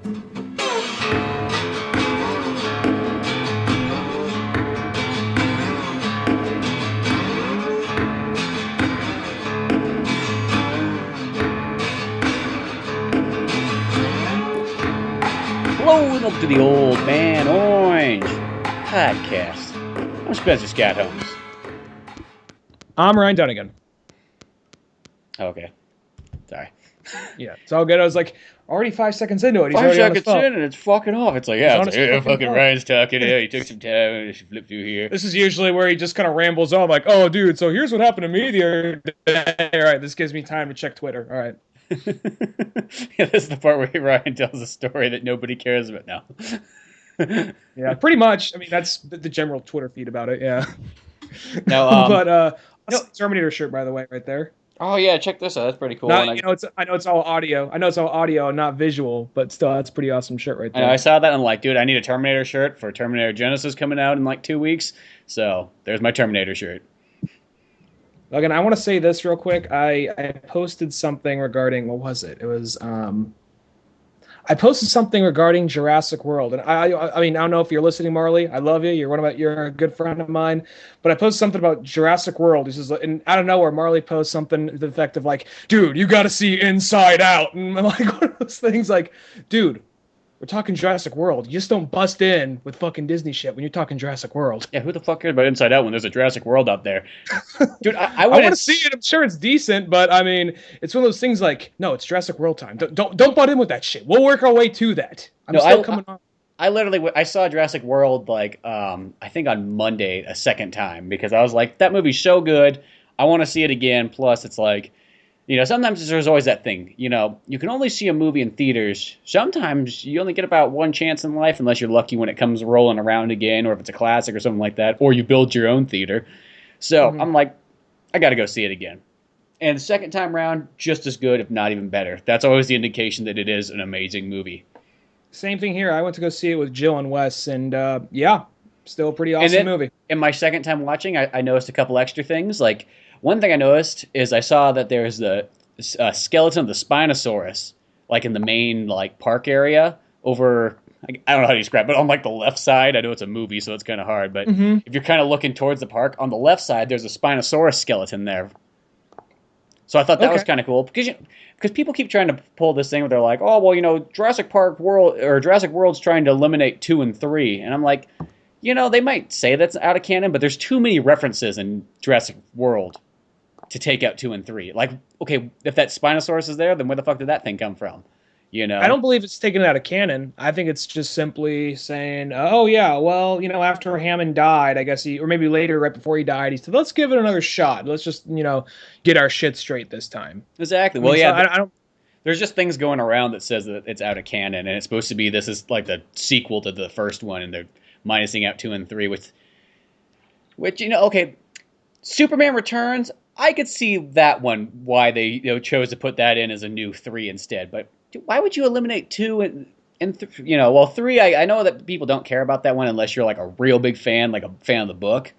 Hello and welcome to the Old Man Orange podcast. I'm Spencer Scott Holmes. I'm Ryan Dunigan. Okay. Sorry. Yeah, it's all good. I was like, already 5 seconds into it. He's 5 already on his seconds phone. in and it's fucking off. It's like, yeah, He's it's on like, his yeah, fucking phone. Ryan's talking. Yeah, he took some time. I should flip through here. This is usually where he just kind of rambles on, like, oh, dude, so here's what happened to me the other day. All right, this gives me time to check Twitter. All right. Yeah, this is the part where Ryan tells a story that nobody cares about now. Yeah, pretty much. I mean, that's the general Twitter feed about it, yeah. No, but Terminator shirt, by the way, right there. Oh yeah, check this out. That's pretty cool. I know it's all audio. I know it's all audio and not visual, but still, that's a pretty awesome shirt right there. I saw that and I'm like, dude, I need a Terminator shirt for Terminator Genesis coming out in like 2 weeks. So there's my Terminator shirt. Again, I want to say this real quick. I posted something regarding, what was it? It was I posted something regarding Jurassic World, and I mean, I don't know if you're listening, Marley. I love you. You're a good friend of mine. But I posted something about Jurassic World. This is, and out of nowhere, Marley posts something to the effect of like, "Dude, you got to see Inside Out," and I'm like, one of those things like, "Dude, we're talking Jurassic World. You just don't bust in with fucking Disney shit when you're talking Jurassic World." Yeah, who the fuck cares about Inside Out when there's a Jurassic World out there? Dude, I want to see it. I'm sure it's decent, but I mean, it's one of those things like, no, it's Jurassic World time. Don't butt in with that shit. We'll work our way to that. I'm still coming on. I saw Jurassic World like I think on Monday a second time because I was like, that movie's so good. I want to see it again. Plus, it's like, you know, sometimes there's always that thing, you know, you can only see a movie in theaters. Sometimes you only get about one chance in life unless you're lucky when it comes rolling around again, or if it's a classic or something like that, or you build your own theater. So I'm like, I got to go see it again. And the second time around, just as good, if not even better. That's always the indication that it is an amazing movie. Same thing here. I went to go see it with Jill and Wes, and yeah, still a pretty awesome movie. In my second time watching, I noticed a couple extra things. Like, one thing I noticed is I saw that there's the skeleton of the Spinosaurus, like in the main like park area over. I don't know how to describe it, but on like the left side, I know it's a movie, so it's kind of hard. But if you're kind of looking towards the park, on the left side, there's a Spinosaurus skeleton there. So I thought that was kind of cool because people keep trying to pull this thing where they're like, oh well, you know, Jurassic World's trying to eliminate 2 and 3, and I'm like, you know, they might say that's out of canon, but there's too many references in Jurassic World to take out 2 and 3. Like, okay, if that Spinosaurus is there, then where the fuck did that thing come from? You know, I don't believe it's taken out of canon. I think it's just simply saying, oh yeah, well, you know, after Hammond died, I guess or maybe later, right before he died, he said, let's give it another shot. Let's just, you know, get our shit straight this time. Exactly. Well, yeah, I don't. There's just things going around that says that it's out of canon, and it's supposed to be this is like the sequel to the first one, and they're minusing out 2 and 3 which you know, okay, Superman Returns. I could see that one why they chose to put that in as a new 3 instead, but why would you eliminate 2 and 3? I know that people don't care about that one unless you're like a real big fan, like a fan of the book.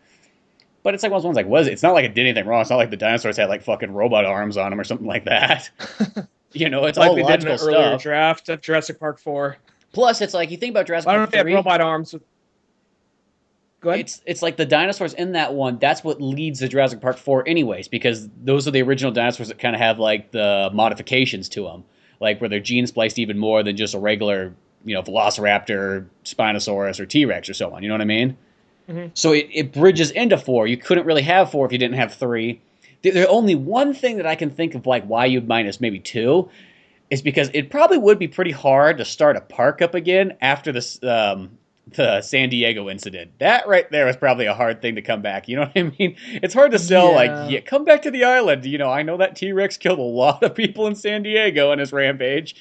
But it's like one of those ones like, was it? It's not like it did anything wrong. It's not like the dinosaurs had like fucking robot arms on them or something like that. You know, it's like all they logical did in an stuff. earlier draft of Jurassic Park 4. Plus, it's like you think about Jurassic Park 3. I don't know if they have robot arms. Go ahead. It's like the dinosaurs in that one, that's what leads to Jurassic Park 4 anyways, because those are the original dinosaurs that kind of have like the modifications to them. Like where they're gene spliced even more than just a regular, you know, Velociraptor, Spinosaurus, or T-Rex or so on. You know what I mean? Mm-hmm. So it bridges into 4. You couldn't really have 4 if you didn't have 3. The only one thing that I can think of like why you'd minus maybe 2 is because it probably would be pretty hard to start a park up again after this the San Diego incident. That right there was probably a hard thing to come back. You know what I mean? It's hard to sell come back to the island. You know, I know that T-Rex killed a lot of people in San Diego on his rampage.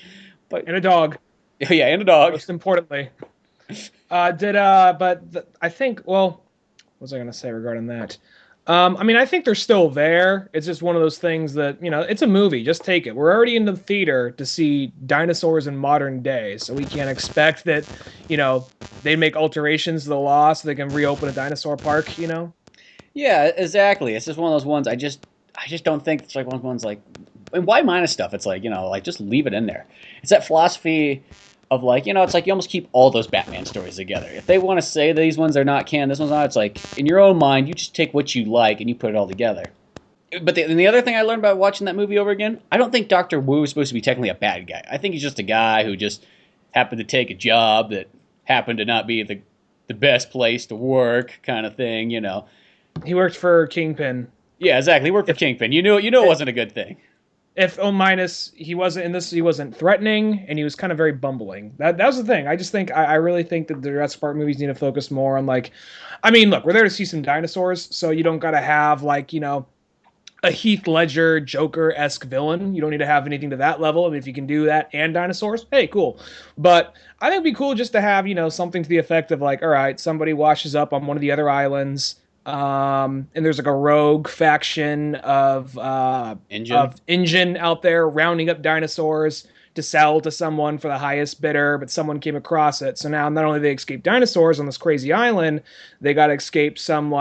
And a dog. Yeah, and a dog. Most importantly. I think, well, what was I going to say regarding that? I mean, I think they're still there. It's just one of those things that, you know, it's a movie. Just take it. We're already in the theater to see dinosaurs in modern day, so we can't expect that, you know, they make alterations to the law so they can reopen a dinosaur park, you know? Yeah, exactly. It's just one of those ones I just don't think it's like one of those ones like, and why minus stuff? It's like, you know, like just leave it in there. It's that philosophy of like, it's like you almost keep all those Batman stories together. If they want to say these ones are not canon, this one's not, it's like in your own mind, you just take what you like and you put it all together. But the other thing I learned about watching that movie over again, I don't think Dr. Wu is supposed to be technically a bad guy. I think he's just a guy who just happened to take a job that happened to not be the best place to work kind of thing, He worked for Kingpin. Yeah, exactly. He worked for Kingpin. You knew it wasn't a good thing. If he wasn't in this, he wasn't threatening, and he was kind of very bumbling. That was the thing. I just think I really think that the Jurassic Park movies need to focus more on look, we're there to see some dinosaurs, so you don't gotta have a Heath Ledger Joker-esque villain. You don't need to have anything to that level. I mean, if you can do that and dinosaurs, hey, cool. But I think it'd be cool just to have, something to the effect of all right, somebody washes up on one of the other islands, and there's a rogue faction of Injun out there rounding up dinosaurs to sell to someone for the highest bidder, but someone came across it. So now not only they escape dinosaurs on this crazy island, they got to escape some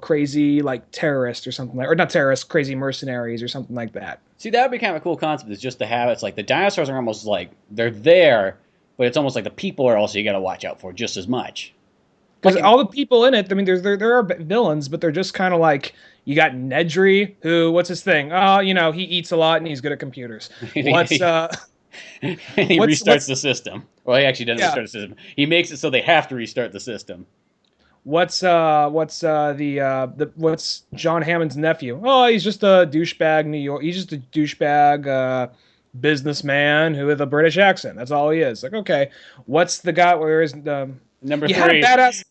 crazy terrorist or something or not terrorists, crazy mercenaries or something like that. See, that would be kind of a cool concept, is just to have it's like the dinosaurs are almost they're there, but it's almost like the people are also you got to watch out for just as much. Because all the people in it, I mean, there are villains, but they're just kind of you got Nedry, who, what's his thing? Oh, he eats a lot and he's good at computers. And he restarts the system. Well, he actually doesn't restart the system. He makes it so they have to restart the system. What's John Hammond's nephew? Oh, he's just a douchebag New York. He's just a douchebag businessman who with a British accent. That's all he is. Okay, what's the guy? Where is Number 3.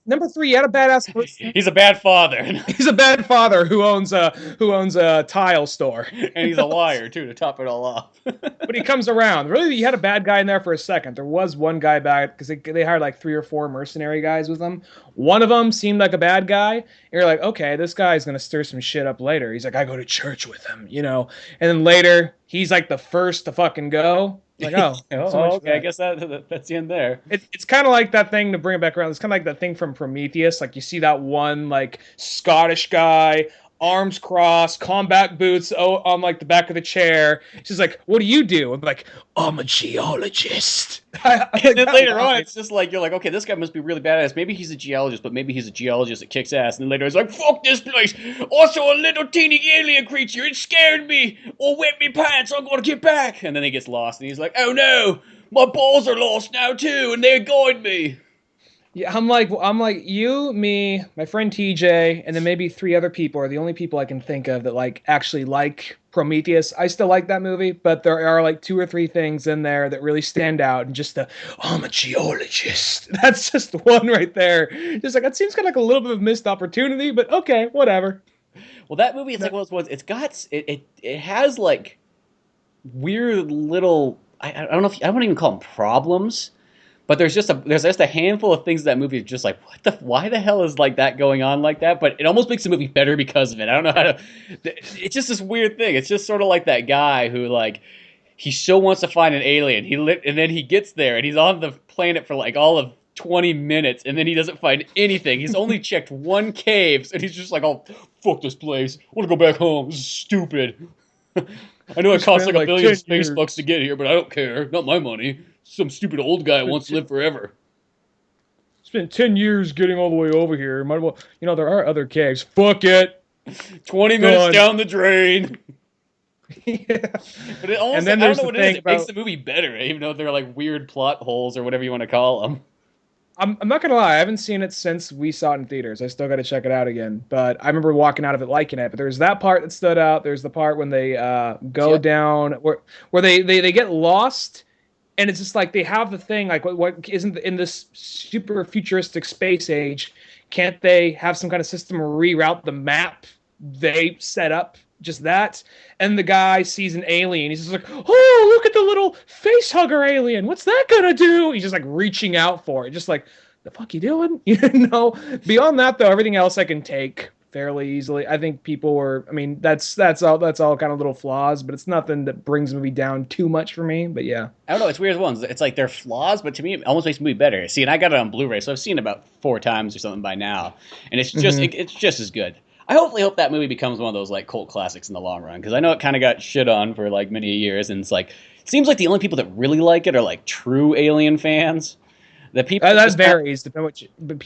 Number 3, you had a badass person. He's a bad father. He's a bad father who owns a tile store. And he's a liar, too, to top it all off. But he comes around. Really, you had a bad guy in there for a second. There was one guy bad, because they hired 3 or 4 mercenary guys with them. One of them seemed like a bad guy. And you're like, okay, this guy's going to stir some shit up later. He's like, I go to church with him, And then later, he's the first to fucking go. Okay, I guess that's the end there. It's kind of like that thing, to bring it back around. It's kind of like that thing from Prometheus. You see that one Scottish guy, arms crossed, combat boots on the back of the chair. She's like, "What do you do?" I'm like, "I'm a geologist." And then later on, it's just you're like, okay, this guy must be really badass. Maybe he's a geologist, but maybe he's a geologist that kicks ass. And then later he's like, fuck this place. Also, a little teeny alien creature. It scared me or wet me pants. I'm going to get back. And then he gets lost. And he's like, oh no, my balls are lost now too. And they're guiding me. Yeah, I'm like you, me, my friend TJ, and then maybe 3 other people are the only people I can think of that actually like Prometheus. I still like that movie, but there are 2 or 3 things in there that really stand out. And just I'm a geologist. That's just one right there. Just it seems kind of a little bit of missed opportunity, but okay, whatever. Well, that movie, it's it has weird little, I don't know if I wouldn't even call them problems. But there's just a handful of things in that movie just why the hell is that going on like that? But it almost makes the movie better because of it. I don't know how to. It's just this weird thing. It's just sort of like that guy who he so wants to find an alien. And then he gets there and he's on the planet for all of 20 minutes and then he doesn't find anything. He's only checked 1 cave and he's just oh, fuck this place. I want to go back home. This is stupid. I know it costs $1 billion space bucks to get here, but I don't care. Not my money. Some stupid old guy wants to live forever. Spent 10 years getting all the way over here. Might well, there are other caves. Fuck it. 20 minutes down the drain. Yeah. But it almost, I don't know what it is. It makes the movie better, even though they're weird plot holes or whatever you want to call them. I'm not going to lie. I haven't seen it since we saw it in theaters. I still got to check it out again. But I remember walking out of it liking it. But there's that part that stood out. There's the part when they go down, where they get lost. And it's just they have the thing, what isn't in this super futuristic space age, can't they have some kind of system reroute the map they set up? Just that. And the guy sees an alien. He's just oh, look at the little face hugger alien. What's that gonna do? He's just reaching out for it. Just the fuck you doing? Beyond that, though, everything else I can take fairly easily. I think people were, that's all kind of little flaws, but it's nothing that brings the movie down too much for me. But yeah. I don't know, it's weird ones. It's they're flaws, but to me it almost makes the movie better. See, and I got it on Blu-ray, so I've seen it about 4 times or something by now. And it's just it's just as good. I hope that movie becomes one of those cult classics in the long run, because I know it kind of got shit on for many years, and it's seems like the only people that really like it are like true Alien fans. The people That varies depending but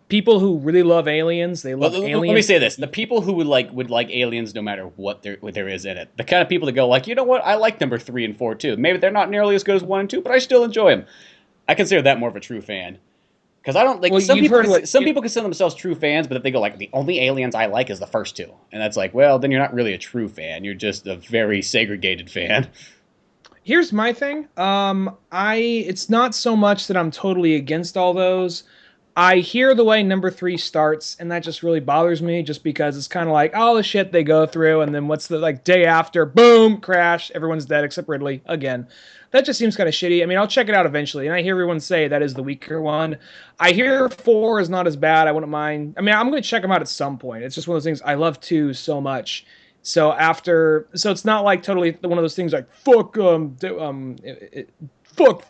people who really love aliens, they love aliens. Let me say this: the people who would like aliens no matter what there is in it. The kind of people that go like, you know what, I like number 3 and 4 too. Maybe they're not nearly as good as 1 and 2, but I still enjoy them. I consider that more of a true fan. Because I don't like some people consider themselves true fans, but if they go like the only aliens I like is the first 2, and that's like, well, then you're not really a true fan. You're just a very segregated fan. Here's my thing. It's not so much that I'm totally against all those. I hear the way number 3 starts, and that just really bothers me, just because it's kind of like all the shit they go through, and then what's the day after? Boom, crash, everyone's dead except Ridley again. That just seems kind of shitty. I mean, I'll check it out eventually, and I hear everyone say that is the weaker one. I hear 4 is not as bad. I wouldn't mind. I mean, I'm going to check them out at some point. It's just one of those things. I love 2 so much. So it's not like totally one of those things like fuck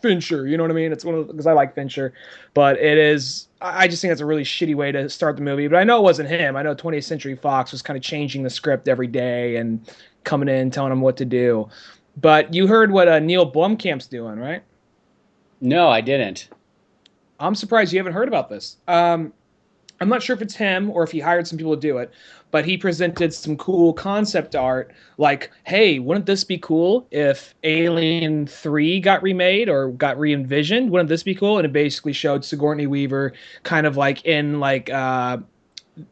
Fincher. You know what I mean? It's one of because I like Fincher, but it is. I just think that's a really shitty way to start the movie. But I know it wasn't him. I know 20th Century Fox was kind of changing the script every day and coming in telling them what to do. But you heard what Neil Blomkamp's doing, right? No, I didn't. I'm surprised you haven't heard about this. I'm not sure if it's him or if he hired some people to do it, but he presented some cool concept art like, hey, wouldn't this be cool if Alien 3 got remade or got re-envisioned? Wouldn't this be cool? And it basically showed Sigourney Weaver kind of like in like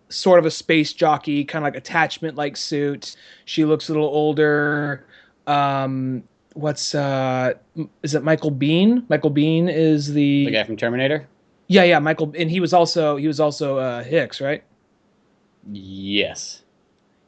sort of a space jockey, kind of like attachment-like suit. She looks a little older. Is it Michael Biehn? Michael Biehn is the guy from Terminator? Yeah, Michael, and he was also Hicks, right? Yes.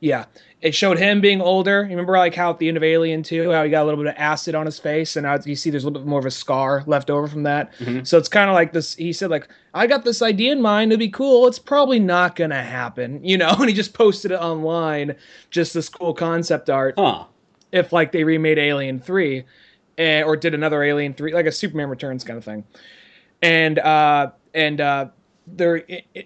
Yeah. It showed him being older. You remember like how at the end of Alien 2, how he got a little bit of acid on his face, and now you see there's a little bit more of a scar left over from that. Mm-hmm. So it's kind of like this. He said like, I got this idea in mind. It'd be cool. It's probably not gonna happen, you know. And he just posted it online, just this cool concept art. Huh. If like they remade Alien 3 or did another Alien 3, like a Superman Returns kind of thing. And they're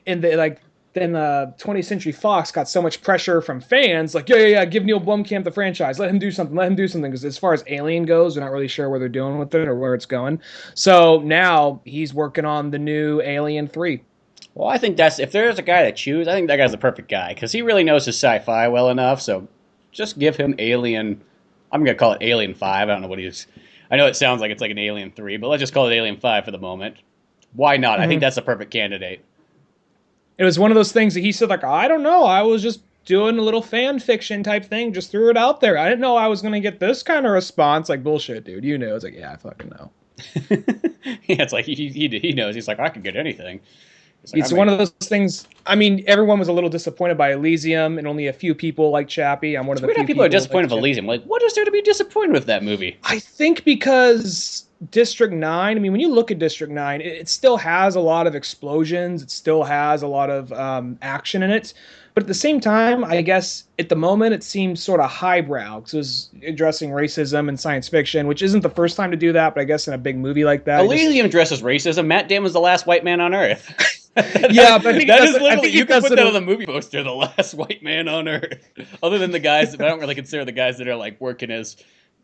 in the like then 20th Century Fox got so much pressure from fans like yeah, give Neil Blomkamp the franchise, let him do something, because as far as Alien goes, they're not really sure where they're doing with it or where it's going. So now he's working on the new Alien 3. Well, I think if there's a guy to choose, I think that guy's the perfect guy because he really knows his sci-fi well enough. So just give him Alien. I'm going to call it Alien 5. I don't know what I know it sounds like it's like an Alien 3, but let's just call it Alien 5 for the moment. Why not? Mm-hmm. I think that's the perfect candidate. It was one of those things that he said, like, I don't know. I was just doing a little fan fiction type thing. Just threw it out there. I didn't know I was going to get this kind of response. Like, bullshit, dude. You know. It's like, yeah, I fucking know. Yeah, it's like he knows. He's like, I could get anything. It's one of those things. I mean, everyone was a little disappointed by Elysium, and only a few people like Chappie. I'm one of the few people are disappointed with Elysium. Like, what is there to be disappointed with that movie? I think because District 9, I mean, when you look at District 9, it still has a lot of explosions. It still has a lot of action in it. But at the same time, I guess at the moment, it seems sort of highbrow because it was addressing racism and science fiction, which isn't the first time to do that, but I guess in a big movie like that. Elysium addresses racism. Matt Damon's the last white man on Earth. Yeah, but I think that is literally, you can put that on the movie poster, the last white man on Earth. Other than the guys, I don't really consider the guys that are like working as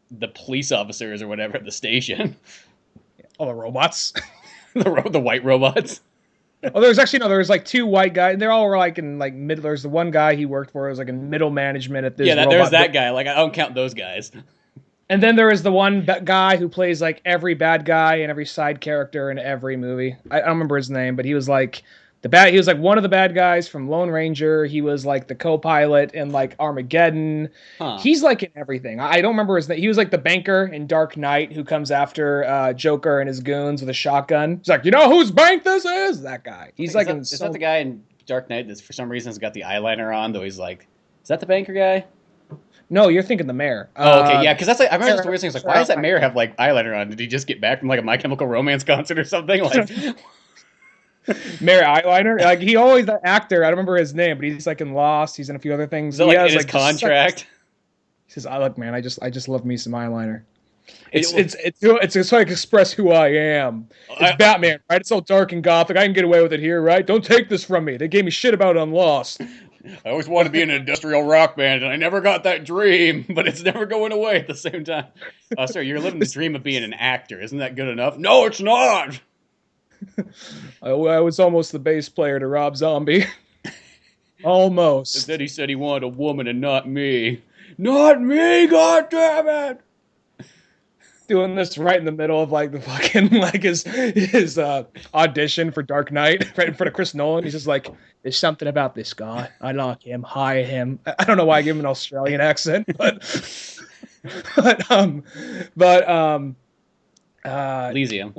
the police officers or whatever at the station. All the robots. the white robots. Oh, there's like 2 white guys. They all were like in like mid. There's the one guy he worked for was like in middle management at this. Yeah, there's that guy. Like I don't count those guys. And then there is the one guy who plays like every bad guy and every side character in every movie. I don't remember his name, but he was like he was like one of the bad guys from Lone Ranger. He was like the co-pilot in like Armageddon. Huh. He's like in everything. I don't remember his name. He was like the banker in Dark Knight who comes after Joker and his goons with a shotgun. He's like, you know whose bank this is? That guy. He's like, is that the guy in Dark Knight that for some reason has got the eyeliner on? Though he's like, is that the banker guy? No, you're thinking the mayor. Oh, okay, yeah, because that's like I remember just the weird things like, why does that mayor have like eyeliner on? Did he just get back from like a My Chemical Romance concert or something? Like, Mayor eyeliner, like he always that actor. I don't remember his name, but he's like in Lost. He's in a few other things. Is it like in his contract? He says, "I look, man. I just love me some eyeliner. It's like express who I am. It's Batman, right? It's all dark and gothic. I can get away with it here, right? Don't take this from me. They gave me shit about it on Lost." I always wanted to be in an industrial rock band, and I never got that dream, but it's never going away at the same time. Oh, sir, you're living the dream of being an actor. Isn't that good enough? No, it's not. I was almost the bass player to Rob Zombie. Almost. Instead, he said he wanted a woman and not me. Not me, goddammit! Doing this right in the middle of like the fucking like his audition for Dark Knight right in front of Chris Nolan. He's just like, there's something about this guy. I like him. Hire him. I don't know why I give him an Australian accent, but Elysium.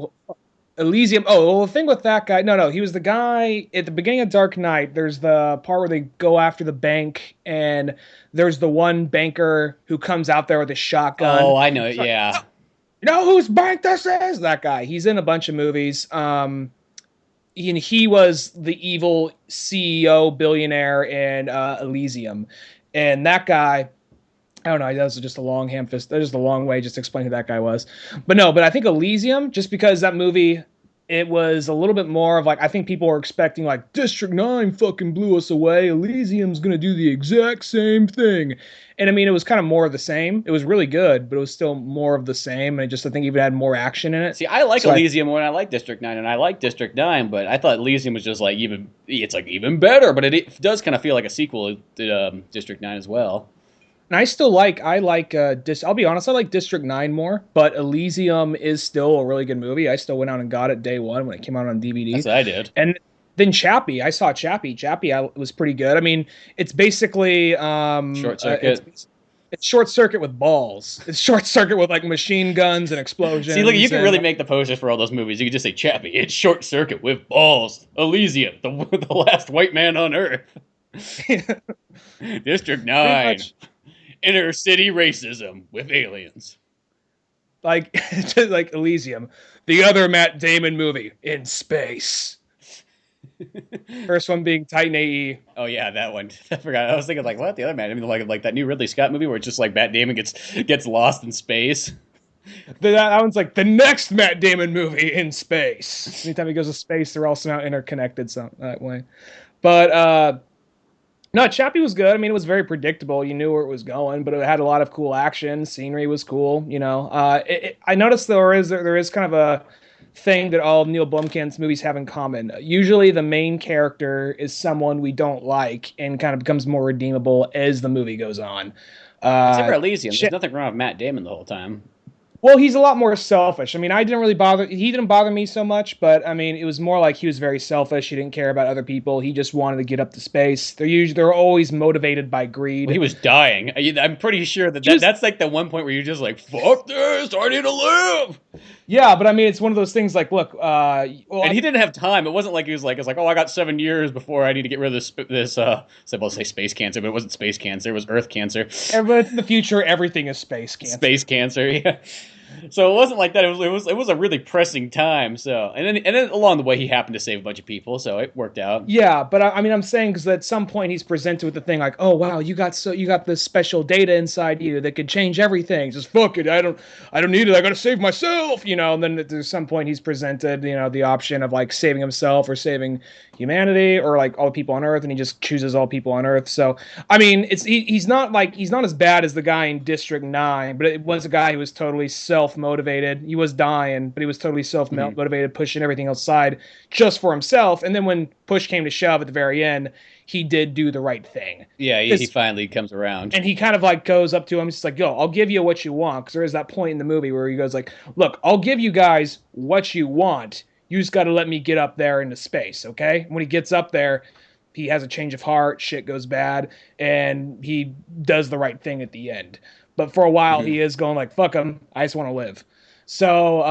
Elysium. Oh, well, the thing with that guy, no, he was the guy at the beginning of Dark Knight. There's the part where they go after the bank, and there's the one banker who comes out there with a shotgun. Oh, I know it. Yeah. You know whose bank this is? That guy. He's in a bunch of movies. He was the evil CEO billionaire in Elysium, and that guy. I don't know. That was just a long ham-fist. That was just a long way just to explain who that guy was. But I think Elysium, just because that movie, it was a little bit more of like, I think people were expecting like District 9 fucking blew us away. Elysium's going to do the exact same thing. And I mean, it was kind of more of the same. It was really good, but it was still more of the same. And I think even had more action in it. See, I like Elysium more than I like District 9, and I like District 9, but I thought Elysium was just like even better, but it does kind of feel like a sequel to District 9 as well. And I'll be honest, I like District 9 more, but Elysium is still a really good movie. I still went out and got it day one when it came out on DVD. That's what I did. And then Chappie, I saw Chappie. Chappie was pretty good. I mean, it's basically Short Circuit. It's Short Circuit with balls. It's Short Circuit with like machine guns and explosions. See, look, you can really make the posters for all those movies. You can just say Chappie. It's Short Circuit with balls. Elysium, the last white man on Earth. District 9. Inner city racism with aliens. Like Elysium, the other Matt Damon movie in space. First one being Titan AE. Oh yeah, that one. I forgot. I was thinking like, what? The other Matt? I mean, like that new Ridley Scott movie where it's just like Matt Damon gets lost in space. That one's like the next Matt Damon movie in space. Anytime he goes to space, they're all somehow interconnected that way. But no, Chappie was good. I mean, it was very predictable. You knew where it was going, but it had a lot of cool action. Scenery was cool. I noticed there is kind of a thing that all Neil Blomkamp's movies have in common. Usually, the main character is someone we don't like, and kind of becomes more redeemable as the movie goes on. Except for Elysium, there's nothing wrong with Matt Damon the whole time. Well, he's a lot more selfish. I mean, he didn't bother me so much, but I mean, it was more like he was very selfish. He didn't care about other people. He just wanted to get up to space. They're always motivated by greed. Well, he was dying. I'm pretty sure that's like the one point where you're just like, fuck this, I need to live. Yeah, but I mean, it's one of those things like, look, and he didn't have time. It wasn't like it was like, oh, I got 7 years before I need to get rid of this I'll say space cancer, but it wasn't space cancer. It was Earth cancer. But in the future, everything is space cancer. Space cancer, yeah. So it wasn't like that. It was a really pressing time. So and then along the way he happened to save a bunch of people, so it worked out. Yeah, but I mean I'm saying because at some point he's presented with the thing like, oh wow, you got this special data inside you that could change everything. Just fuck it, I don't need it. I got to save myself, And then at some point he's presented, the option of like saving himself or saving humanity or like all people on Earth, and he just chooses all people on Earth. So I mean, he's not as bad as the guy in District 9, but it was a guy who was totally self-motivated. He was dying, but he was totally self-motivated, pushing everything aside just for himself. And then when push came to shove at the very end, he did do the right thing. Yeah, he finally comes around. And he kind of like goes up to him, just like, yo, I'll give you what you want. Because there is that point in the movie where he goes like, look, I'll give you guys what you want. You just got to let me get up there into space, okay? And when he gets up there, he has a change of heart, shit goes bad, and he does the right thing at the end. But for a while, he is going like, fuck him, I just want to live. So,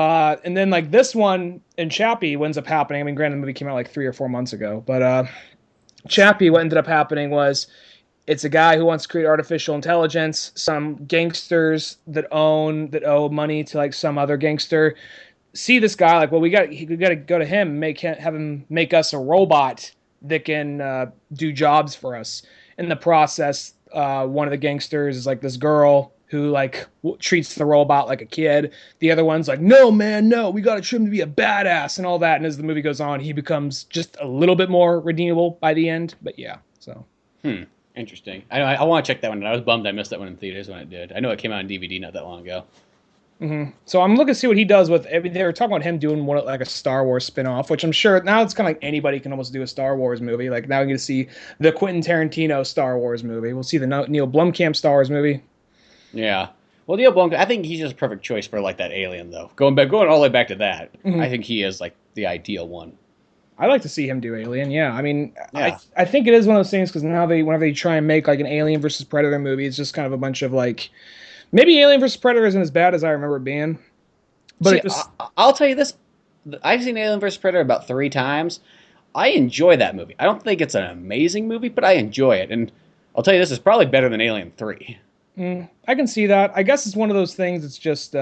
and then like this one in Chappie, what ends up happening, I mean, granted the movie came out like 3 or 4 months ago, but Chappie, what ended up happening was it's a guy who wants to create artificial intelligence. Some gangsters that owe money to like some other gangster see this guy like, well, we got to go to him, have him make us a robot that can do jobs for us. In the process, one of the gangsters is like this girl who like treats the robot like a kid. The other one's like, no, man, no, we got to trim him to be a badass and all that. And as the movie goes on, he becomes just a little bit more redeemable by the end. But yeah, so. Hmm. Interesting. I want to check that one out. I was bummed I missed that one in theaters when it did. I know it came out on DVD not that long ago. So I'm looking to see what he does with. I mean, they were talking about him doing one like a Star Wars spin-off, which I'm sure now it's kind of like anybody can almost do a Star Wars movie. Like now we get to see the Quentin Tarantino Star Wars movie. We'll see the Neil Blomkamp Star Wars movie. Yeah. Well, Neil Blomkamp, I think he's just a perfect choice for like that Alien though. Going all the way back to that, I think he is like the ideal one. I'd like to see him do Alien. Yeah, I mean, Yeah. I think it is one of those things because now whenever they try and make like an Alien versus Predator movie, it's just kind of a bunch of like maybe Alien versus Predator isn't as bad as I remember it being. But See, it just I'll tell you this: I've seen Alien vs Predator about 3 times. I enjoy that movie. I don't think it's an amazing movie, but I enjoy it. And I'll tell you this is probably better than Alien 3. I can see that. I guess it's one of those things. It's just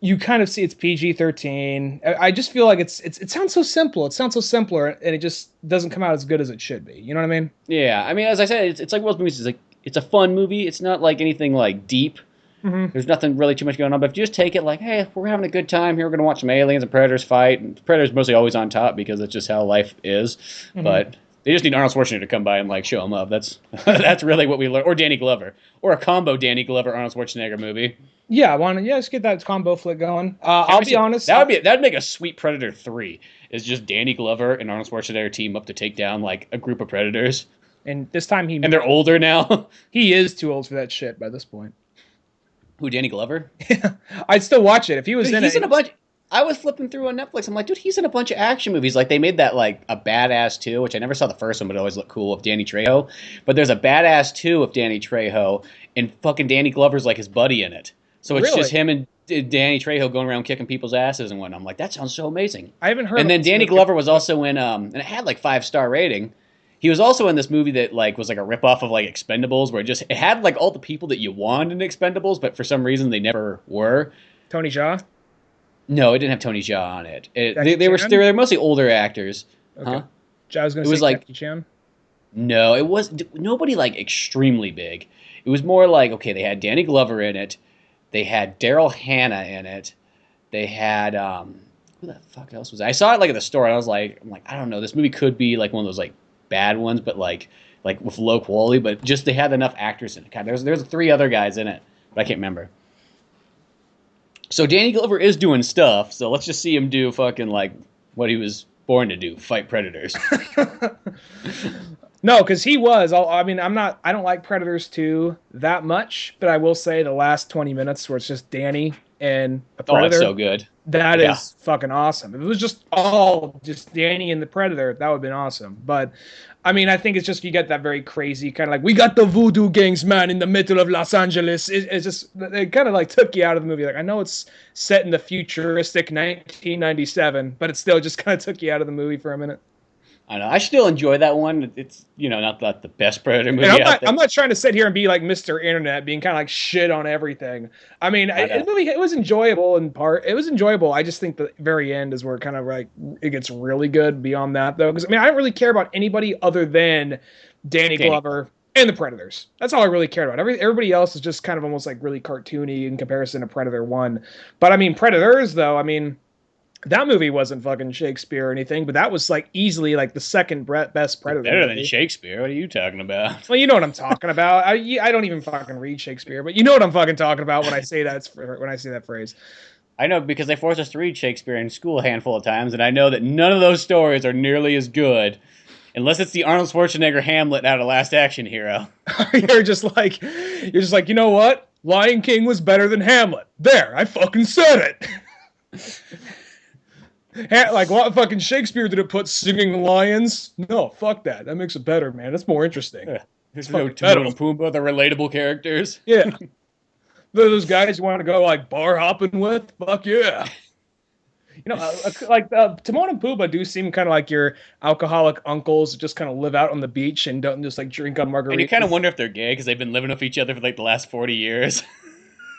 you kind of see it's PG-13. I just feel like it sounds so simple. It sounds so simpler, and it just doesn't come out as good as it should be. You know what I mean? Yeah, I mean, as I said, it's like most movies. It's like it's a fun movie. It's not like anything like deep. There's nothing really too much going on. But if you just take it like, hey, we're having a good time here. We're gonna watch some aliens and predators fight. And predators mostly always on top because that's just how life is. But they just need Arnold Schwarzenegger to come by and like show them up. That's that's really what we learn. Or Danny Glover, or a combo Danny Glover Arnold Schwarzenegger movie. Yeah, let's get that combo flick going. I'll be honest. That'd make a sweet Predator 3. Is just Danny Glover and Arnold Schwarzenegger team up to take down like a group of predators. And this time and they're older now. He is too old for that shit by this point. Who, Danny Glover? Yeah, I'd still watch it if he was in it. He's in a bunch. I was flipping through on Netflix. I'm like, dude, he's in a bunch of action movies. Like they made that like a Badass 2, which I never saw the first one, but it always looked cool with Danny Trejo. But there's a Badass 2 with Danny Trejo, and fucking Danny Glover's like his buddy in it. So it's just him and Danny Trejo going around kicking people's asses and whatnot. I'm like, that sounds so amazing. I haven't heard. And then Danny Glover was also in, and it had like 5-star rating. He was also in this movie that like was like a ripoff of like Expendables, where it had like all the people that you want in Expendables, but for some reason they never were. Tony Jaa? No, it didn't have Tony Jaa on it. They were mostly older actors. Okay. Huh? I was going to say like, Jackie Chan. No, it was nobody like extremely big. It was more like, okay, they had Danny Glover in it. They had Daryl Hannah in it. They had who the fuck else was it? I saw it like at the store and I'm like, I don't know, this movie could be like one of those like bad ones, but like with low quality, but just they had enough actors in it. God, there's 3 other guys in it, but I can't remember. So Danny Glover is doing stuff, so let's just see him do fucking like what he was born to do, fight predators. No, because he was. I don't like Predators 2 that much, but I will say the last 20 minutes where it's just Danny and a Predator. Oh, it's so good. That is fucking awesome. If it was just Danny and the Predator, that would have been awesome. But, I mean, I think it's just you get that very crazy kind of like, we got the voodoo gangs, man, in the middle of Los Angeles. It's just, it kind of like took you out of the movie. Like, I know it's set in the futuristic 1997, but it still just kind of took you out of the movie for a minute. I know. I still enjoy that one. It's, not the best Predator movie out there. I'm not trying to sit here and be like Mr. Internet, being kind of like shit on everything. I mean, it was enjoyable in part. It was enjoyable. I just think the very end is where it kind of like it gets really good beyond that, though. Because, I mean, I don't really care about anybody other than Danny Glover and the Predators. That's all I really cared about. Everybody else is just kind of almost like really cartoony in comparison to Predator 1. But, I mean, Predators, though, I mean, that movie wasn't fucking Shakespeare or anything, but that was like easily like the second best Predator. Better than Shakespeare. What are you talking about? Well, you know what I'm talking about. I don't even fucking read Shakespeare, but you know what I'm fucking talking about when I say that phrase. I know because they forced us to read Shakespeare in school a handful of times, and I know that none of those stories are nearly as good, unless it's the Arnold Schwarzenegger Hamlet out of Last Action Hero. You're just like, you know what? Lion King was better than Hamlet. There, I fucking said it. Like, what fucking Shakespeare did it put singing lions? No, fuck that. That makes it better, man. That's more interesting. Yeah. There's no Timon and Pumbaa, the relatable characters. Yeah. Those guys you want to go, like, bar hopping with? Fuck yeah. Timon and Pumbaa do seem kind of like your alcoholic uncles that just kind of live out on the beach and don't just, like, drink on margaritas. And you kind of wonder if they're gay because they've been living with each other for, like, the last 40 years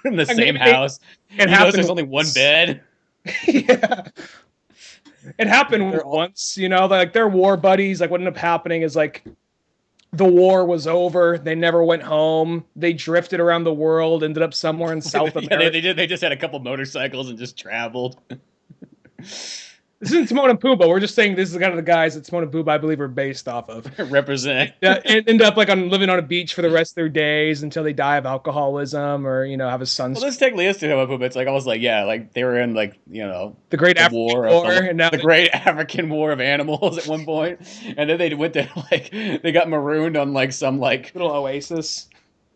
in the same house. There's only one bed. Yeah. It happened once, like they're war buddies. Like what ended up happening is like the war was over. They never went home. They drifted around the world, ended up somewhere in South America. They just had a couple motorcycles and just traveled. This isn't Timon and Pumbaa. We're just saying this is kind of the guys that Timon and Pumbaa, I believe, are based off of. Represent. And end up like living on a beach for the rest of their days until they die of alcoholism or have a Well, sunstroke. this technically is Timon and Pumbaa. It's like almost like like they were in The Great the African war of War, and now the Great African War of Animals at one point, and then they went to they got marooned on some little oasis.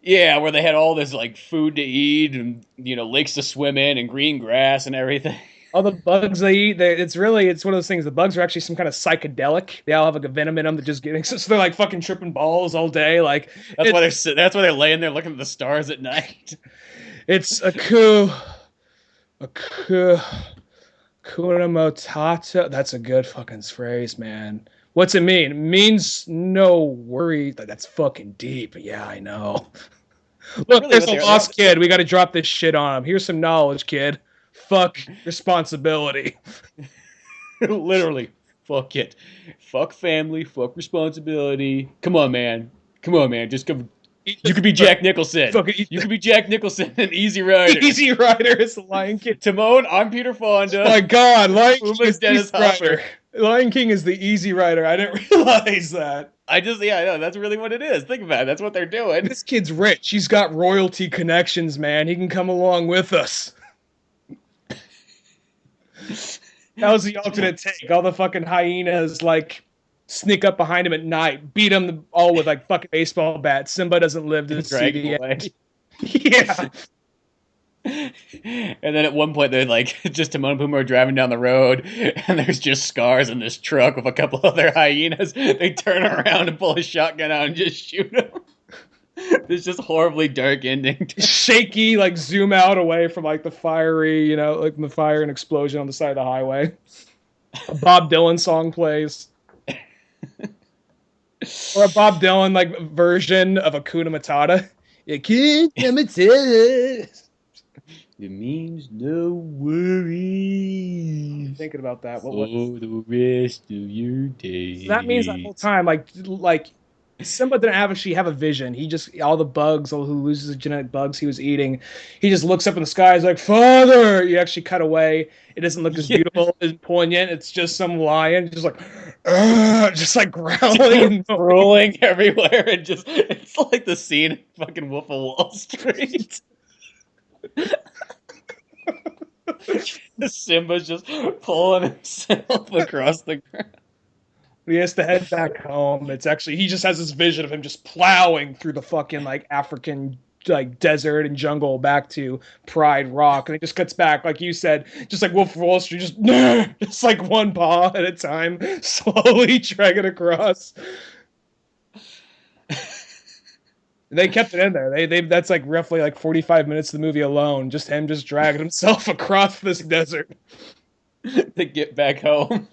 yeah, where they had all this food to eat and lakes to swim in and green grass and everything. All the bugs they eat, it's one of those things. The bugs are actually some kind of psychedelic. They all have like a venom in them that just getting so they're like fucking tripping balls all day. Like that's why they're laying there looking at the stars at night. It's Kuna Matata. That's a good fucking phrase, man. What's it mean? It means no worry. That's fucking deep. Yeah, I know. Look, Really, there's a lost kid. We got to drop this shit on him. Here's some knowledge, kid. Fuck responsibility. Literally, fuck it. Fuck family. Fuck responsibility. Come on, man. Come on, man. Just come. You could be Jack Nicholson. You could be Jack Nicholson in Easy Rider. Easy Rider is the Lion King. Timon, I'm Peter Fonda. Oh my God, Lion King is Dennis Hopper. Lion King is the Easy Rider. I didn't realize that. I know. That's really what it is. Think about it. That's what they're doing. This kid's rich. He's got royalty connections, man. He can come along with us. That was the alternate take. All the fucking hyenas sneak up behind him at night, beat him all with fucking baseball bats. Simba doesn't live to see the end. Yeah. And then at one point they're just Timon and Pumbaa are driving down the road and there's just scars in this truck with a couple other hyenas. They turn around and pull a shotgun out and just shoot them. This just horribly dark ending. Shaky, zoom out away from the fiery, the fire and explosion on the side of the highway. A Bob Dylan song plays. Or a Bob Dylan version of Hakuna Matata. It means no worries. Thinking about that. For the rest of your day. So that means that whole time, Simba didn't actually have a vision. He just all the bugs, all who loses the genetic bugs he was eating, he just looks up in the sky. He's like, "Father!" You actually cut away. It doesn't look as beautiful as poignant. It's just some lion, just growling, and rolling everywhere, and it's like the scene in fucking Wolf of Wall Street. Simba's just pulling himself across the ground. He has to head back home. It's actually he just has this vision of him just plowing through the fucking African desert and jungle back to Pride Rock, and it just cuts back like you said, just like Wolf of Wall Street, just one paw at a time, slowly dragging across. They kept it in there. They that's roughly 45 minutes of the movie alone, just him just dragging himself across this desert to get back home.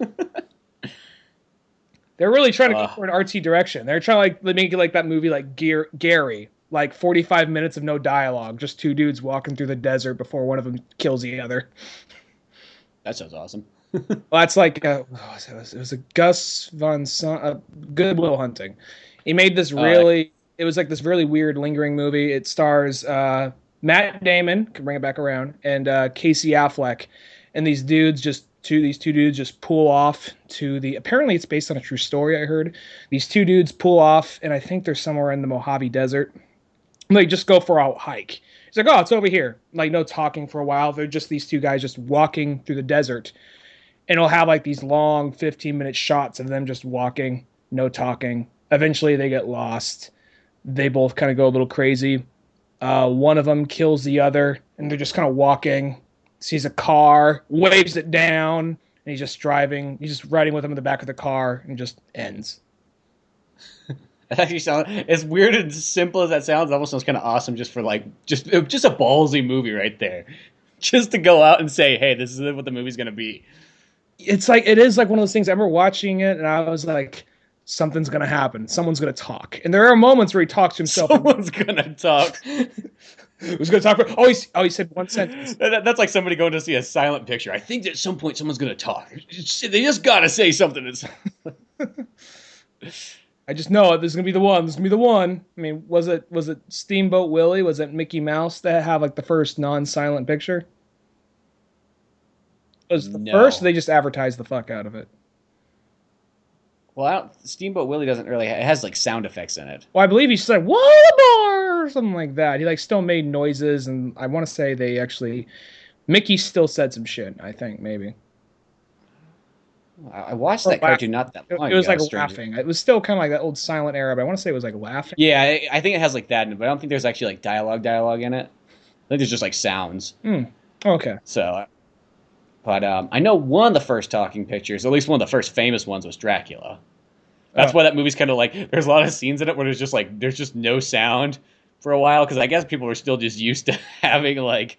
They're really trying to go for an RT direction. They're trying to make it that movie Gary, 45 minutes of no dialogue, just two dudes walking through the desert before one of them kills the other. That sounds awesome. Well, that's it was a Gus Von Sant, Good Will Hunting. He made this really, it was this really weird lingering movie. It stars Matt Damon, can bring it back around, and Casey Affleck, and these two dudes just pull off to apparently it's based on a true story, I heard. These two dudes pull off, and I think they're somewhere in the Mojave Desert. They just go for a hike. It's oh, it's over here. No talking for a while. They're just these two guys just walking through the desert. And it'll have these long 15-minute shots of them just walking, no talking. Eventually they get lost. They both kind of go a little crazy. One of them kills the other, and they're just kind of walking. Sees a car, waves it down, and he's just driving. He's just riding with him in the back of the car, and just ends. That actually sounds as weird and simple as that sounds. It almost sounds kind of awesome, just for just a ballsy movie right there. Just to go out and say, "Hey, this is what the movie's gonna be." It's it is one of those things. I remember watching it, and I was like, "Something's gonna happen. Someone's gonna talk." And there are moments where he talks to himself. Someone's gonna talk. Who's going to talk? He said one sentence. That's like somebody going to see a silent picture. I think that at some point someone's going to talk. They just got to say something. I just know this is going to be the one. This is going to be the one. I mean, was it Steamboat Willie? Was it Mickey Mouse that had the first non-silent picture? Was the first? They just advertised the fuck out of it. Well, Steamboat Willie doesn't really. It has like sound effects in it. Well, I believe he said "Wallabar" or something like that. He like still made noises, and I want to say they actually Mickey still said some shit. I think maybe. I watched Or that cartoon not that long it was ago. like laughing. It was still kind of like that old silent era, but I want to say it was like laughing. Yeah, I think it has like that in it, but I don't think there's actually like dialogue in it. I think there's just like sounds. Okay. So, but I know one of the first talking pictures, at least one of the first famous ones, was Dracula. That's why that movie's kind of like, there's a lot of scenes in it where there's just no sound for a while, because I guess people were still just used to having like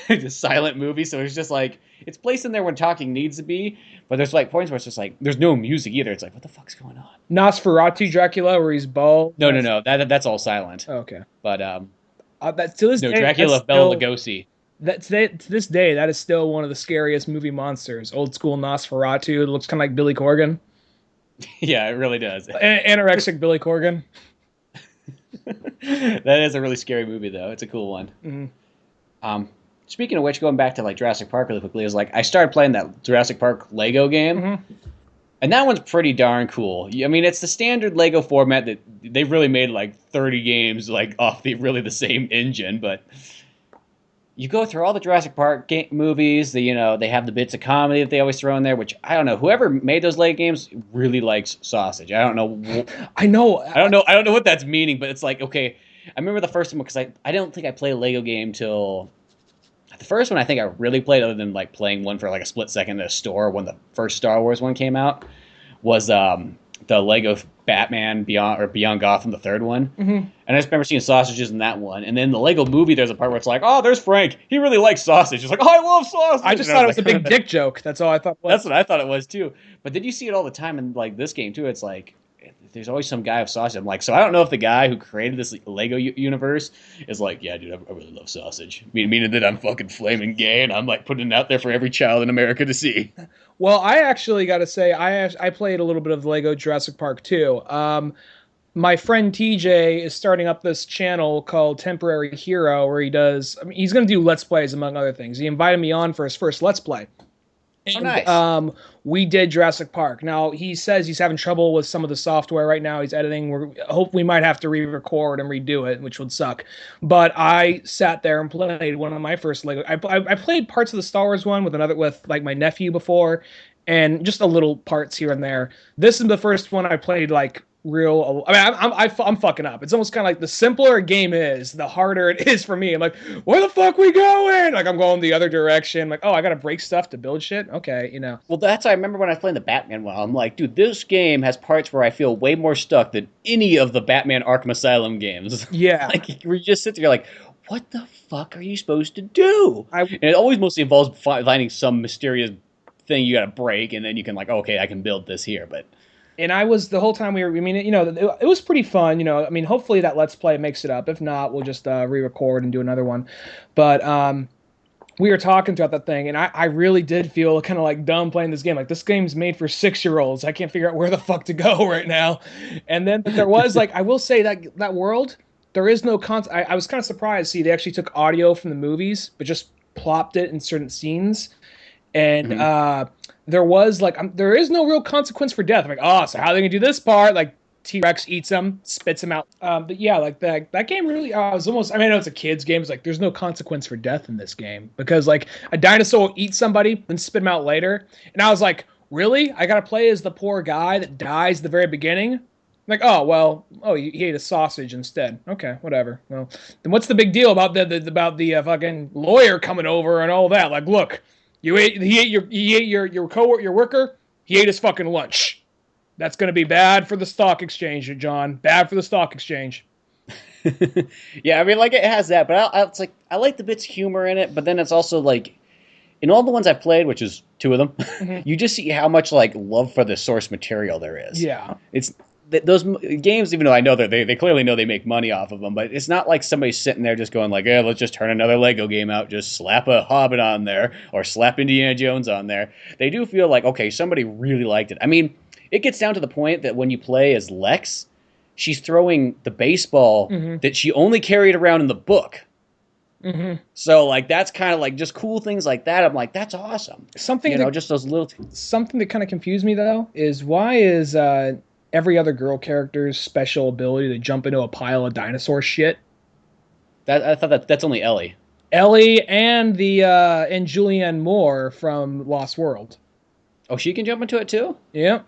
a silent movie, so it's just like, it's placed in there when talking needs to be, but there's like points where it's just like, there's no music either. It's like, what the fuck's going on? Nosferatu Dracula, where he's bald. No. That's all silent. Okay. But that to this day, Dracula of Bela Lugosi. To this day, that is still one of the scariest movie monsters. Old school Nosferatu. It looks kind of like Billy Corgan. Yeah, it really does. Anorexic Billy Corgan. That is a really scary movie, though. It's a cool one. Mm-hmm. Speaking of which, going back to like Jurassic Park really quickly, is like I started playing that Jurassic Park Lego game, and that one's pretty darn cool. I mean, it's the standard Lego format that they've really made like 30 games like off the same engine, but you go through all the Jurassic Park movies. They have the bits of comedy that they always throw in there, which I don't know. Whoever made those Lego games really likes sausage. I don't know. I know. I don't know what that's meaning, but it's like, okay. I remember the first one because I don't think I played a Lego game till the first one. I think I really played, other than like playing one for like a split second at a store when the first Star Wars one came out, was the Lego Batman Beyond Gotham, the third one. And I just remember seeing sausages in that one. And then the Lego movie, there's a part where it's like, oh, there's Frank. He really likes sausage. It's like, oh, I love sausage. I just thought it was a big dick joke. That's all I thought. That's what I thought it was too. But then you see it all the time in like this game too. It's like, there's always some guy with sausage. I'm like, so I don't know if the guy who created this Lego universe is like, yeah, dude, I really love sausage. Meaning that I'm fucking flaming gay and I'm like putting it out there for every child in America to see. Well, I actually got to say, I played a little bit of the Lego Jurassic Park too. My friend TJ is starting up this channel called Temporary Hero, where he's going to do Let's Plays, among other things. He invited me on for his first Let's Play. And, nice. We did Jurassic Park. Now, he says he's having trouble with some of the software right now. He's editing. We might have to re-record and redo it, which would suck. But I sat there and played one of my first Lego. I played parts of the Star Wars one with like my nephew before, and just a little parts here and there. This is the first one I played like real. I mean, I'm fucking up. It's almost kind of like the simpler a game is, the harder it is for me. I'm like, where the fuck we going? Like, I'm going the other direction. I'm like, oh, I gotta break stuff to build shit. Okay, Well, I remember when I was playing the Batman one. I'm like, dude, this game has parts where I feel way more stuck than any of the Batman Arkham Asylum games. Yeah, like where you just sit there, you're like, what the fuck are you supposed to do? And it always mostly involves finding some mysterious thing you gotta break, and then you can like, okay, I can build this here, but. And I was the whole time it was pretty fun. I mean, hopefully that Let's Play makes it up. If not, we'll just re-record and do another one. But we were talking throughout that thing, and I really did feel kind of like dumb playing this game. Like, this game's made for 6-year-olds. I can't figure out where the fuck to go right now. And then there was like, I will say that world, there is no I was kind of surprised. See, they actually took audio from the movies, but just plopped it in certain scenes. And there was like, there is no real consequence for death. I'm like, oh, so how are they gonna do this part? Like, T-Rex eats him, spits him out. But yeah, like that game really, I was almost, I mean, I know it's a kid's game. It's like, there's no consequence for death in this game, because like a dinosaur will eat somebody and spit him out later. And I was like, really? I gotta play as the poor guy that dies at the very beginning? I'm like, he ate a sausage instead. Okay, whatever. Well, then what's the big deal about the fucking lawyer coming over and all that? Like, look, he ate your worker. He ate his fucking lunch. That's going to be bad for the stock exchange, John. Bad for the stock exchange. Yeah, I mean, like, it has that, but it's like, I like the bits of humor in it, but then it's also like, in all the ones I've played, which is 2 of them, you just see how much like love for the source material there is. Yeah, it's those games, even though I know that they clearly know they make money off of them, but it's not like somebody's sitting there just going like, let's just turn another Lego game out, just slap a Hobbit on there or slap Indiana Jones on there. They do feel like, okay, somebody really liked it. I mean, it gets down to the point that when you play as Lex, she's throwing the baseball that she only carried around in the book. Mm-hmm. So like that's kind of like just cool things like that. I'm like, that's awesome. Something that Just those little. something that kind of confused me though is why is every other girl character's special ability to jump into a pile of dinosaur shit? That I thought that's only Ellie. Ellie and the and Julianne Moore from Lost World. Oh, she can jump into it too. Yep.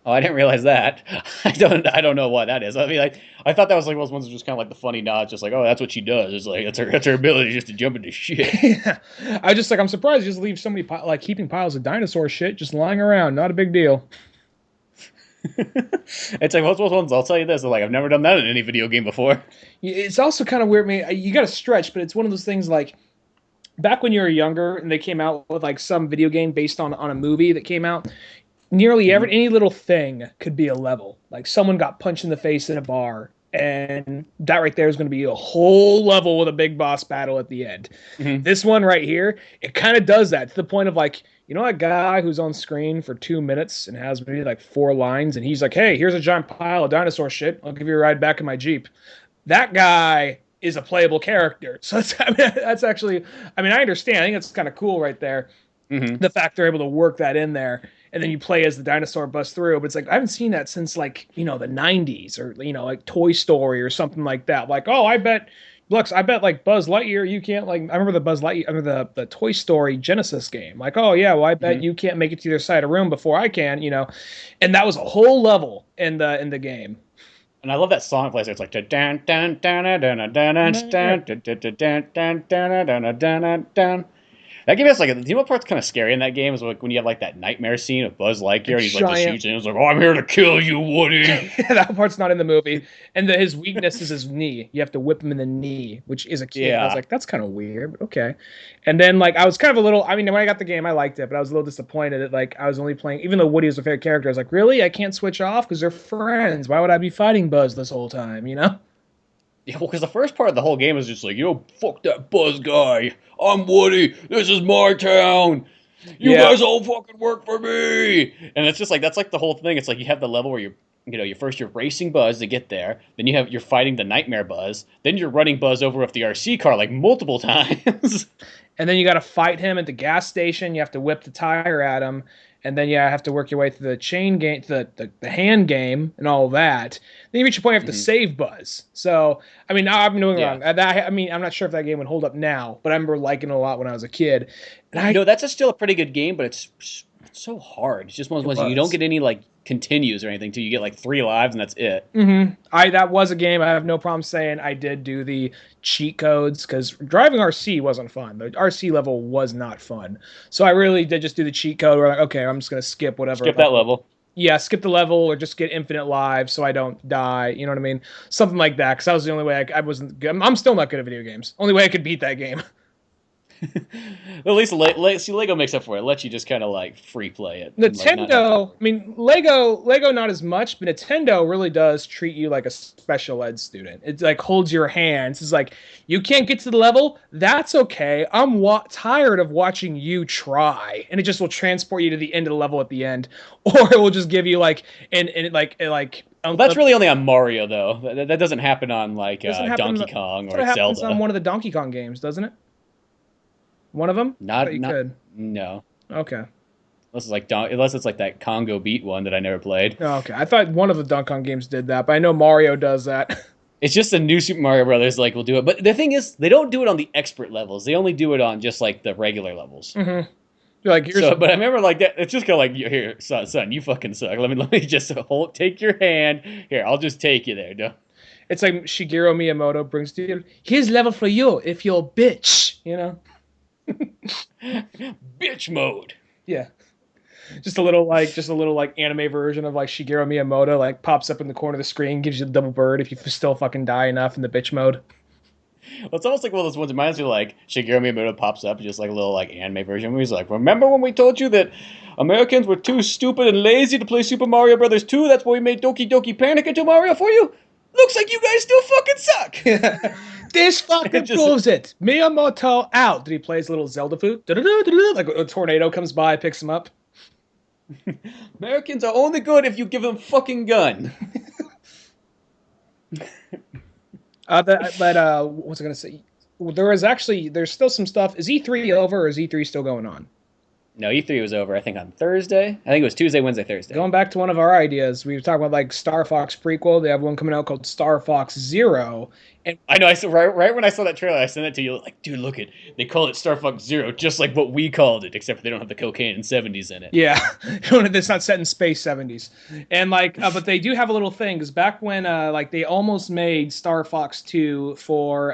Oh, I didn't realize that. I don't know what that is. I mean, I thought that was like one of those ones that just kind of like the funny nod, just like, oh, that's what she does. It's like that's her ability just to jump into shit. Yeah. I just like I'm surprised you just leave so many like keeping piles of dinosaur shit just lying around. Not a big deal. It's like most ones. I'll tell you this. Like I've never done that in any video game before. It's also kind of weird. I mean, you got to stretch, but it's one of those things like back when you were younger and they came out with like some video game based on a movie that came out. Nearly every any little thing could be a level. Like someone got punched in the face in a bar, and that right there is going to be a whole level with a big boss battle at the end. Mm-hmm. This one right here, it kind of does that to the point of like, you know, that guy who's on screen for 2 minutes and has maybe like 4 lines, and he's like, "Hey, here's a giant pile of dinosaur shit. I'll give you a ride back in my Jeep." That guy is a playable character. So that's actually, I mean, I understand. I think it's kind of cool right there. Mm-hmm. The fact they're able to work that in there, and then you play as the dinosaur bust through. But it's like I haven't seen that since like the '90s or like Toy Story or something like that. Like, oh, I bet like Buzz Lightyear, you can't like. I remember the Buzz Lightyear, I remember the Toy Story Genesis game. Like, oh yeah, well I bet you can't make it to the other side of the room before I can. And that was a whole level in the game. And I love that song plays. It's like dun dun dun dun dun dun dun dun dun dun dun dun dun. That game has like, you know what part's kind of scary in that game is like when you have like that nightmare scene of Buzz Lightyear and he's like just shoots and he's like, "Oh, I'm here to kill you, Woody." Yeah, that part's not in the movie. And his weakness is his knee. You have to whip him in the knee, which is a kid. Yeah. I was like, that's kind of weird, but okay. And then like I was kind of a little. I mean, when I got the game, I liked it, but I was a little disappointed that like I was only playing. Even though Woody was a favorite character, I was like, really, I can't switch off because they're friends. Why would I be fighting Buzz this whole time? Yeah, well, because the first part of the whole game is just like, fuck that Buzz guy. I'm Woody. This is my town. You guys all fucking work for me. And it's just like, that's like the whole thing. It's like you have the level where you're racing Buzz to get there. Then you're fighting the nightmare Buzz. Then you're running Buzz over with the RC car like multiple times. And then you got to fight him at the gas station. You have to whip the tire at him. And then you have to work your way through the chain game, the hand game, and all that. Then you reach a point you have to save Buzz. So, I mean, now I'm doing wrong. I mean, I'm not sure if that game would hold up now, but I remember liking it a lot when I was a kid. And that's still a pretty good game, but it's so hard. It's just one of those ones you don't get any like continues or anything till you get like 3 lives and that's it. Mm-hmm. That was a game. I have no problem saying I did do the cheat codes because driving RC wasn't fun. The RC level was not fun. So I really did just do the cheat code where like, okay, I'm just gonna skip whatever. Skip that level. Yeah, skip the level or just get infinite lives so I don't die. You know what I mean? Something like that. Because that was the only way I wasn't good. I'm still not good at video games. Only way I could beat that game. At least Lego makes up for it. It lets you just kind of like free play it. Nintendo, I mean, Lego not as much, but Nintendo really does treat you like a special ed student. It like holds your hands. It's like, you can't get to the level. That's okay. I'm tired of watching you try, and it just will transport you to the end of the level at the end, or it will just give you like that's really only on Mario though. That doesn't happen on like Donkey Kong or Zelda. Happens on one of the Donkey Kong games, doesn't it? One of them? Not no. Okay. Unless it's like that Congo Beat one that I never played. Oh, okay. I thought one of the Donkey Kong games did that, but I know Mario does that. It's just the new Super Mario Brothers will do it. But the thing is, they don't do it on the expert levels. They only do it on just like the regular levels. Mm-hmm. You're like, but I remember like that. It's just kind of like, here, son, you fucking suck. Let me just take your hand. Here, I'll just take you there. No. It's like Shigeru Miyamoto brings to you. Here's level for you if you're a bitch. Bitch mode. Yeah. Just a little like anime version of like Shigeru Miyamoto like pops up in the corner of the screen, gives you the double bird if you still fucking die enough in the bitch mode. Well, it's almost like one of those ones. It reminds me like Shigeru Miyamoto pops up just like a little like anime version where he's like, "Remember when we told you that Americans were too stupid and lazy to play Super Mario Brothers 2? That's why we made Doki Doki Panic into Mario for you. Looks like you guys still fucking suck." This fucking proves it. Miyamoto out. Did he play his little Zelda flute? Like a tornado comes by, picks him up. Americans are only good if you give them fucking gun. What was I gonna say? there's still some stuff. Is E3 over or is E3 still going on? No, E3 was over, I think, on Thursday. I think it was Tuesday, Wednesday, Thursday. Going back to one of our ideas, we were talking about like Star Fox prequel. They have one coming out called Star Fox Zero. And I know. I saw right when I saw that trailer, I sent it to you. Like, dude, look it. They call it Star Fox Zero, just like what we called it, except they don't have the cocaine and 70s in it. yeah, it's not set in space 70s. And like, but they do have a little thing because back when like they almost made Star Fox 2 for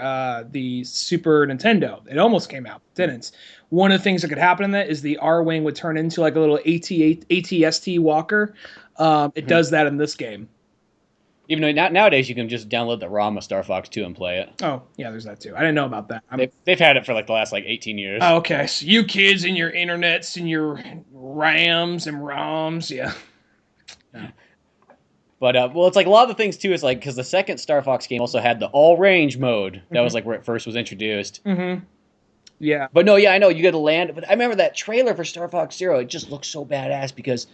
the Super Nintendo, it almost came out, didn't. One of the things that could happen in that is the R-Wing would turn into like a little ATST walker. It does that in this game. Even though nowadays you can just download the ROM of Star Fox 2 and play it. Oh, yeah, there's that too. I didn't know about that. They've had it for like the last like 18 years. Oh, okay, so you kids and your internets and your RAMs and ROMs, yeah. But, well, it's like a lot of the things too is like, because the second Star Fox game also had the all-range mode. That was like where it first was introduced. Mm-hmm. Yeah. But no, yeah, I know, you got to land. But I remember that trailer for Star Fox Zero, it just looks so badass because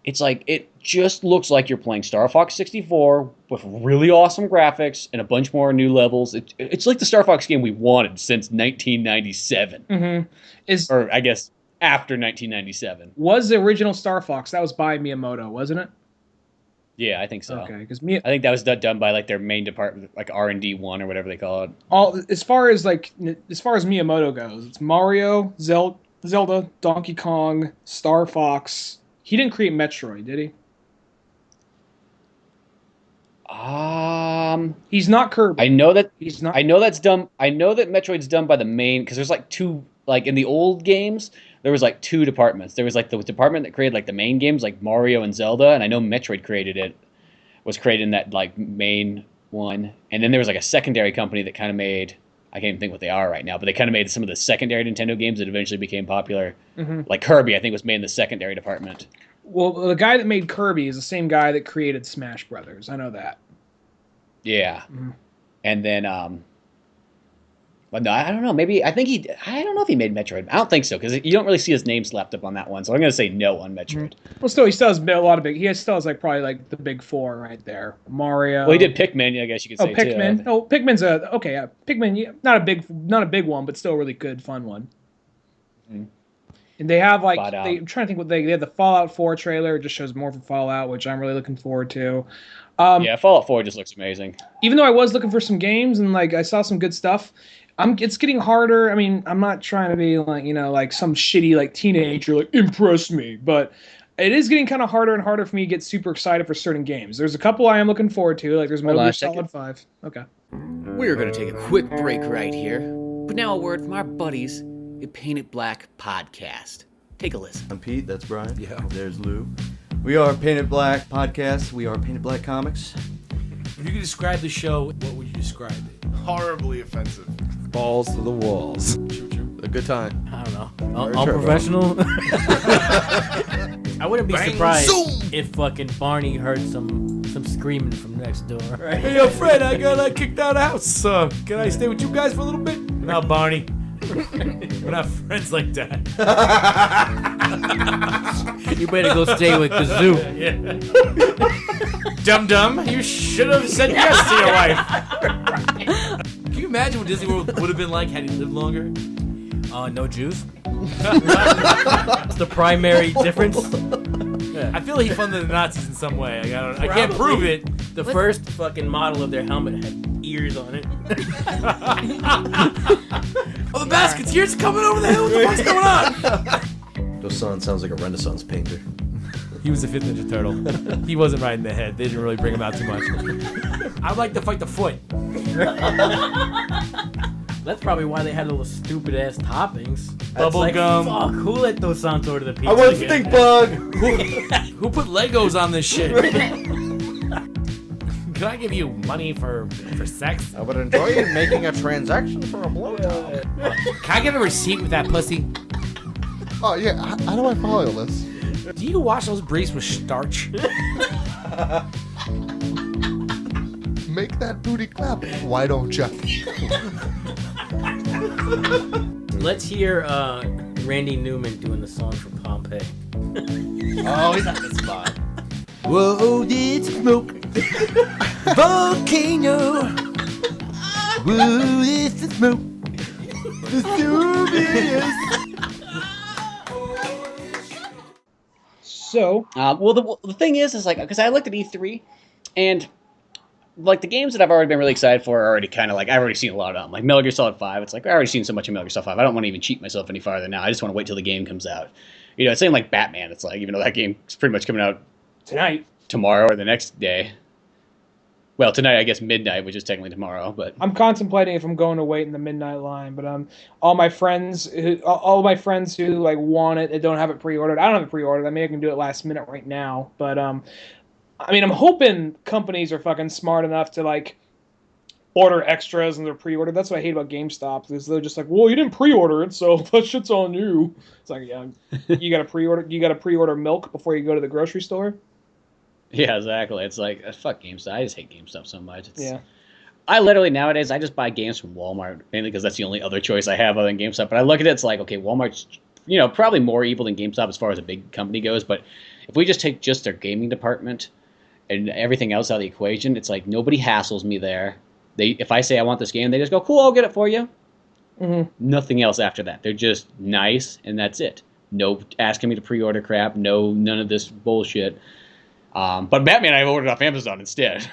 it's like, it just looks like you're playing Star Fox 64 with really awesome graphics and a bunch more new levels. It's like the Star Fox game we wanted since 1997. Mm-hmm. Or I guess after 1997. Was the original Star Fox, that was by Miyamoto, wasn't it? Yeah, I think so. Okay, because I think that was done by like their main department, like R&D 1 or whatever they call it. As far as Miyamoto goes, it's Mario, Zelda, Donkey Kong, Star Fox. He didn't create Metroid, did he? He's not Kirby. I know that he's not. I know that's done. I know that Metroid's done by the main, because there's like two, like in the old games there was like two departments. There was like the department that created like the main games, like Mario and Zelda, and I know Metroid was created in that like main one. And then there was like a secondary company that kind of made, I can't even think what they are right now, but they kind of made some of the secondary Nintendo games that eventually became popular. Mm-hmm. Like Kirby, I think, was made in the secondary department. Well, the guy that made Kirby is the same guy that created Smash Brothers. I know that. Yeah. Mm-hmm. And then, but no, I don't know. Maybe, I don't know if he made Metroid. I don't think so, because you don't really see his name slapped up on that one. So I'm going to say no on Metroid. Mm-hmm. Well, he still has a lot of big, he still has like probably like the big four right there. Mario. Well, he did Pikmin, I guess you could say, Pikmin. too. Oh, Pikmin's Pikmin, not a big one, but still a really good, fun one. Mm-hmm. And they have like, I'm trying to think what they have the Fallout 4 trailer. It just shows more for Fallout, which I'm really looking forward to. Yeah, Fallout 4 just looks amazing. Even though I was looking for some games and like I saw some good stuff, it's getting harder. I mean, I'm not trying to be like, like some shitty like teenager, like impress me, but it is getting kind of harder and harder for me to get super excited for certain games. There's a couple I am looking forward to, like there's Metal Gear Solid 5. Okay. We're going to take a quick break right here, but now a word from our buddies at Painted Black Podcast. Take a listen. I'm Pete, that's Brian. Yeah. There's Lou. We are Painted Black Podcast. We are Painted Black Comics. If you could describe the show, what would you describe it? Horribly offensive. Balls to the walls. True. A good time. I don't know. Unprofessional? I wouldn't be surprised if fucking Barney heard some screaming from next door. Right? Hey, yo, Fred, I got kicked out of the house. Can I stay with you guys for a little bit? No, Barney. We're not friends like that. You better go stay with Kazoo. Yeah. Dum-dum, you should have said yes to your wife. Can you imagine what Disney World would have been like had he lived longer? No Jews. That's the primary difference. Yeah. I feel like he funded the Nazis in some way. I can't prove it. The first fucking model of their helmet had ears on it. Oh, the Basketeers coming over the hill. What the fuck's going on? Dosan sounds like a Renaissance painter. He was the fifth Ninja Turtle. He wasn't right in the head. They didn't really bring him out too much. I'd like to fight the foot. That's probably why they had those stupid ass toppings. Bubble gum. Fuck, who let those sounds order the pizza? I want a stink bug. Who put Legos on this shit? Can I give you money for sex? I would enjoy you making a transaction for a blowjob. Can I get a receipt with that pussy? Oh, yeah. How do I follow this? Do you wash those briefs with starch? Make that booty clap. Why don't you? Let's hear Randy Newman doing the song for Pompeii. Oh, he's on the spot. Whoa, did smoke. Volcano. Woo, it's the smoke. Vesuvius. So, Well, the thing is like, because I looked at E3, and like the games that I've already been really excited for are already kind of like, I've already seen a lot of them. Like Metal Gear Solid 5, it's like, I've already seen so much of Metal Gear Solid 5. I don't want to even cheat myself any farther now. I just want to wait till the game comes out. You know, it's same like Batman. It's like, even though that game is pretty much coming out tonight. tomorrow or the next day. Well, tonight, I guess midnight, which is technically tomorrow, but I'm contemplating if I'm going to wait in the midnight line, but all my friends who like want it, they don't have it pre-ordered. I don't have it pre-ordered. I mean, I can do it last minute right now, but I mean, I'm hoping companies are fucking smart enough to like order extras and they're pre-ordered. That's what I hate about GameStop is they're just like, well, you didn't pre-order it, so that shit's on you. It's like, yeah, you got to pre-order. You got to pre-order milk before you go to the grocery store. yeah, exactly. It's like, fuck GameStop. I just hate GameStop so much. Yeah. I literally, nowadays, I just buy games from Walmart, mainly because that's the only other choice I have other than GameStop. But I look at it, it's like, okay, Walmart's, you know, probably more evil than GameStop as far as a big company goes, but if we just take just their gaming department and everything else out of the equation, it's like nobody hassles me there. If I say I want this game, they just go, cool, I'll get it for you. Mm-hmm. Nothing else after that. They're just nice, and that's it. No asking me to pre-order crap. No, none of this bullshit. But Batman I ordered off Amazon instead.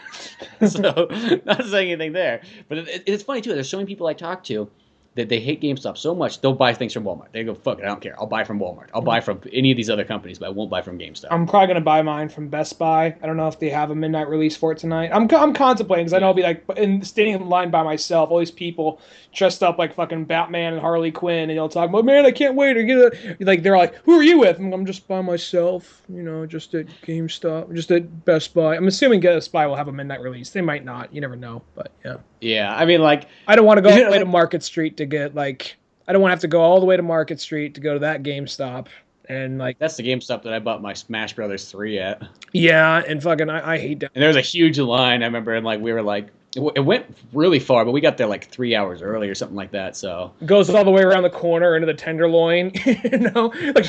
So, not saying anything there. But it's funny, too. There's so many people I talk to that they hate GameStop so much, they'll buy things from Walmart. They go, fuck it, I don't care. I'll buy from Walmart. I'll buy from any of these other companies, but I won't buy from GameStop. I'm probably gonna buy mine from Best Buy. I don't know if they have a midnight release for it tonight. I'm contemplating because I know I'll be like standing in line by myself. All these people dressed up like fucking Batman and Harley Quinn, and they'll talk about, man, I can't wait to get it. Like they're like, who are you with? I'm just by myself. You know, just at GameStop, just at Best Buy. I'm assuming Best Buy will have a midnight release. They might not. You never know. But yeah. Yeah, I mean, like, I don't want to go all the way to Market Street to get like. I don't want to have to go all the way to Market Street to go to that GameStop. And like that's the GameStop that I bought my Smash Brothers 3 at. Yeah, and fucking I hate that. And there was a huge line, I remember, and like we were like, it went really far, but we got there like 3 hours early or something like that. So it goes all the way around the corner into the Tenderloin, you know, like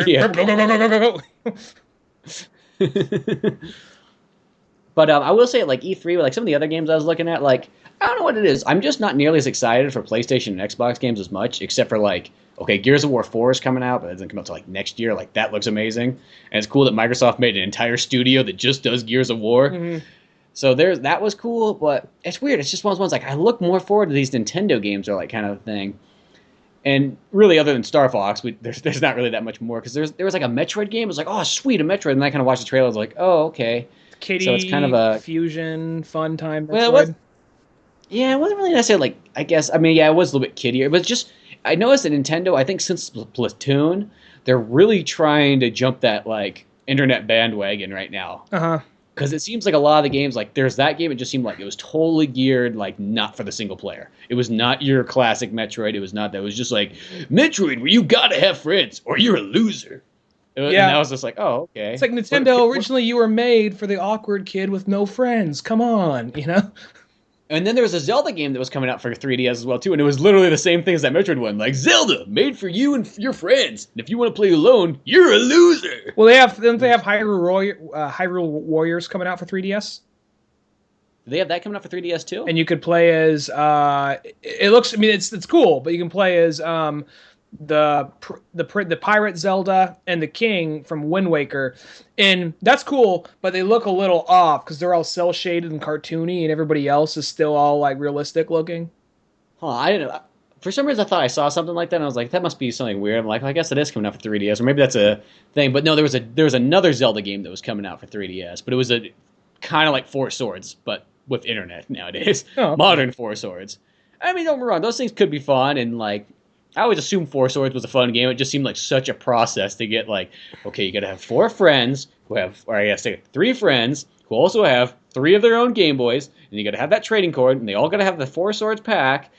yeah. go. But I will say, like E3, like some of the other games I was looking at, like I don't know what it is. I'm just not nearly as excited for PlayStation and Xbox games as much, except for like, okay, Gears of War 4 is coming out, but it doesn't come out till like next year. Like that looks amazing, and it's cool that Microsoft made an entire studio that just does Gears of War. Mm-hmm. So that was cool, but it's weird. It's just one of those ones like I look more forward to these Nintendo games or like kind of thing. And really, other than Star Fox, there's not really that much more because there was like a Metroid game. It was like, oh sweet, a Metroid, and I kind of watched the trailer. I was like, oh okay. Kitty, so it's kind of a fusion fun time. Well, it wasn't really necessarily like, I guess, I mean, yeah, it was a little bit kiddier, but just, I noticed that Nintendo, I think since Splatoon, they're really trying to jump that, like, internet bandwagon right now. Uh-huh. Because it seems like a lot of the games, like, there's that game, it just seemed like it was totally geared, like, not for the single player. It was not your classic Metroid, it was not that. It was just like, Metroid, where you gotta have friends, or you're a loser. Yeah. And I was just like, oh, okay. It's like Nintendo, originally you were made for the awkward kid with no friends. Come on, you know? And then there was a Zelda game that was coming out for 3DS as well, too, and it was literally the same thing as that Metroid one. Like, Zelda, made for you and your friends. And if you want to play alone, you're a loser. Well, don't they have Hyrule Warriors coming out for 3DS? Do they have that coming out for 3DS, too? And you could play as, it looks, I mean, it's cool, but you can play as, the pirate Zelda and the king from Wind Waker, and that's cool, but they look a little off because they're all cel shaded and cartoony, and everybody else is still all like realistic looking. I didn't know. For some reason, I thought I saw something like that, and I was like, that must be something weird. I'm like, well, I guess it is coming out for 3DS, or maybe that's a thing. But no, there was another Zelda game that was coming out for 3DS, but it was a kind of like Four Swords, but with internet nowadays. Oh, okay. Modern Four Swords. I mean, don't get me wrong, those things could be fun, and like, I always assumed Four Swords was a fun game. It just seemed like such a process to get like, okay, you got to have 4 friends who have, or I guess 3 friends who also have 3 of their own Game Boys, and you got to have that trading card, and they all got to have the Four Swords pack.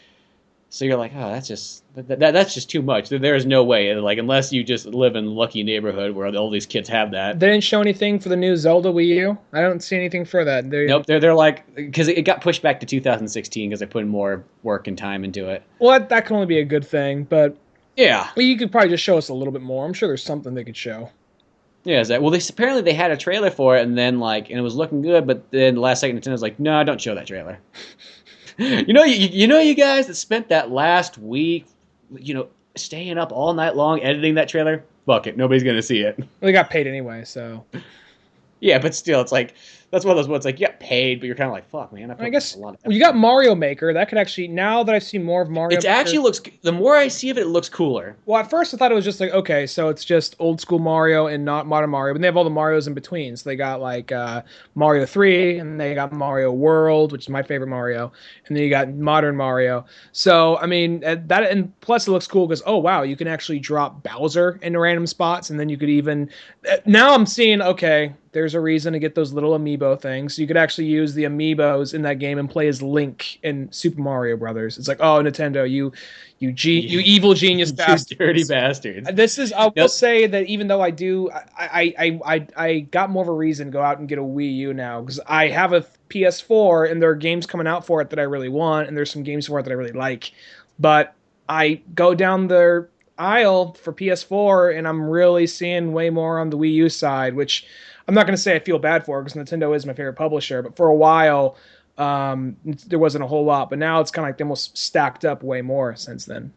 So you're like, oh, that's just too much. There is no way, like, unless you just live in a lucky neighborhood where all these kids have that. They didn't show anything for the new Zelda Wii U. I don't see anything for that. Nope, they're like, because it got pushed back to 2016 because they put more work and time into it. Well, that can only be a good thing, but yeah, well, you could probably just show us a little bit more. I'm sure there's something they could show. Yeah, well, apparently they had a trailer for it, and then and it was looking good, but then the last second Nintendo's like, no, don't show that trailer. You guys that spent that last week, staying up all night long editing that trailer. Fuck it, nobody's gonna see it. Well, they got paid anyway, so. Yeah, but still, it's like that's one of those ones like you get paid, but you're kind of like, fuck, man. I guess a lot of you got Mario Maker. That could actually, now that I've seen more of Mario It Maker, actually looks. The more I see of it, it looks cooler. Well, at first I thought it was just like, okay, so it's just old school Mario and not modern Mario, but they have all the Marios in between. So they got like Mario 3, and they got Mario World, which is my favorite Mario, and then you got modern Mario. So I mean that, and plus it looks cool because oh wow, you can actually drop Bowser into random spots, and then you could even. Now I'm seeing okay. There's a reason to get those little amiibo things. You could actually use the amiibos in that game and play as Link in Super Mario Brothers. It's like, oh, Nintendo, you evil genius bastards. Dirty bastards. This is, I will say that even though I got more of a reason to go out and get a Wii U now because I have a PS4 and there are games coming out for it that I really want, and there's some games for it that I really like. But I go down their aisle for PS4 and I'm really seeing way more on the Wii U side, which I'm not going to say I feel bad for because Nintendo is my favorite publisher, but for a while there wasn't a whole lot, but now it's kind of like they almost stacked up way more since then.